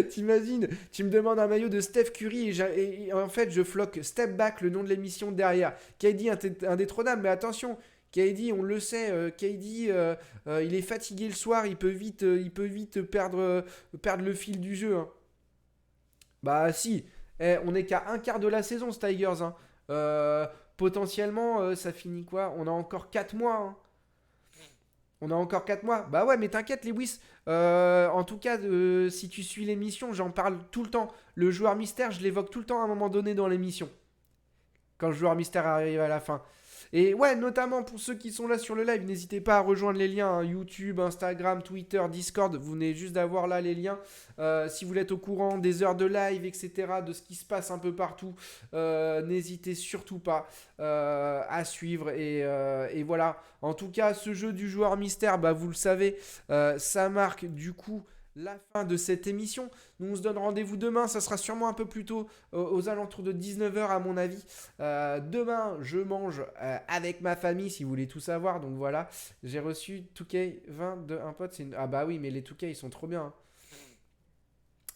T'imagines, tu me demandes un maillot de Steph Curry et en fait je floque Step Back, le nom de l'émission derrière. KD indétrônable, mais attention, KD on le sait, KD il est fatigué le soir, il peut vite perdre le fil du jeu, hein. Bah si, on est qu'à un quart de la saison, ce Tigers, hein. Potentiellement ça finit quoi? On a encore 4 mois, hein. On a encore 4 mois. Bah ouais, mais t'inquiète, Lewis. En tout cas, si tu suis l'émission, j'en parle tout le temps. Le joueur mystère, je l'évoque tout le temps à un moment donné dans l'émission. Quand le joueur mystère arrive à la fin. Et ouais, notamment pour ceux qui sont là sur le live, n'hésitez pas à rejoindre les liens, hein, YouTube, Instagram, Twitter, Discord. Vous venez juste d'avoir là les liens. Si vous êtes au courant des heures de live, etc., de ce qui se passe un peu partout, n'hésitez surtout pas à suivre. Et voilà. En tout cas, ce jeu du joueur mystère, bah, vous le savez, ça marque du coup la fin de cette émission. Nous, on se donne rendez-vous demain. Ça sera sûrement un peu plus tôt, aux alentours de 19h à mon avis. Demain, je mange avec ma famille, si vous voulez tout savoir. Donc voilà, j'ai reçu 2K20 de un pote. Ah bah oui, mais les 2K, ils sont trop bien, hein.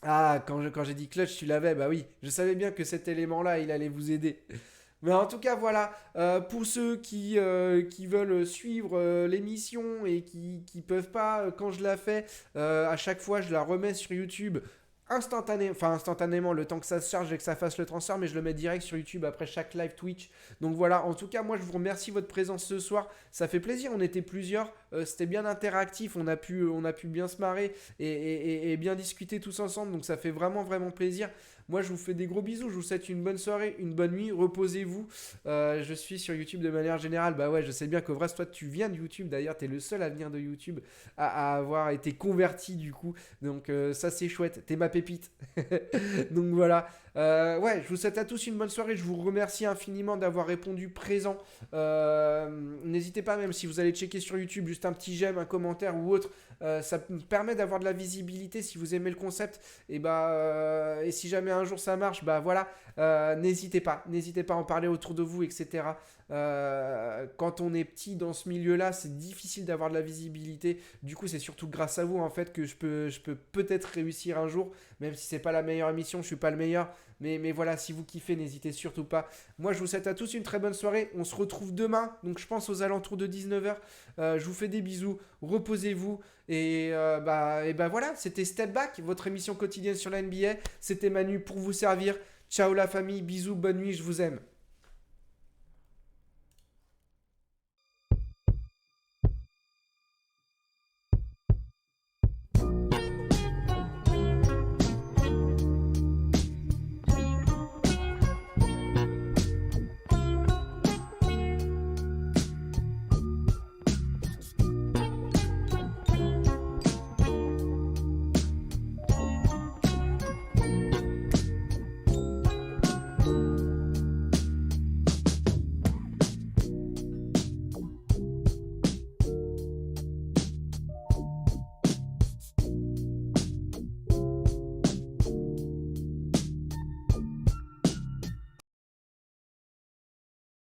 Ah, quand j'ai dit clutch, tu l'avais. Bah oui, je savais bien que cet élément-là, il allait vous aider. Mais en tout cas, voilà, pour ceux qui veulent suivre l'émission et qui peuvent pas, quand je la fais, à chaque fois, je la remets sur YouTube instantanément, le temps que ça se charge et que ça fasse le transfert, mais je le mets direct sur YouTube après chaque live Twitch. Donc voilà, en tout cas, moi, je vous remercie de votre présence ce soir. Ça fait plaisir, on était plusieurs, c'était bien interactif, on a pu bien se marrer et bien discuter tous ensemble, donc ça fait vraiment, vraiment plaisir. Moi, je vous fais des gros bisous. Je vous souhaite une bonne soirée, une bonne nuit. Reposez-vous. Je suis sur YouTube de manière générale. Bah ouais, je sais bien qu'Ovras, toi, tu viens de YouTube. D'ailleurs, tu es le seul à venir de YouTube à avoir été converti du coup. Donc, ça, c'est chouette. T'es ma pépite. Donc, voilà. Ouais, je vous souhaite à tous une bonne soirée. Je vous remercie infiniment d'avoir répondu présent. N'hésitez pas, même si vous allez checker sur YouTube, juste un petit j'aime, un commentaire ou autre. Ça me permet d'avoir de la visibilité si vous aimez le concept. Et si jamais un jour ça marche, bah voilà, n'hésitez pas à en parler autour de vous, etc. Quand on est petit dans ce milieu-là, c'est difficile d'avoir de la visibilité. Du coup, c'est surtout grâce à vous en fait que je peux peut-être réussir un jour, même si c'est pas la meilleure émission, je suis pas le meilleur. Mais voilà, si vous kiffez, n'hésitez surtout pas. Moi, je vous souhaite à tous une très bonne soirée. On se retrouve demain, donc je pense aux alentours de 19h. Je vous fais des bisous, reposez-vous. Et voilà, c'était Step Back, votre émission quotidienne sur la NBA. C'était Manu pour vous servir. Ciao la famille, bisous, bonne nuit, je vous aime. Bye.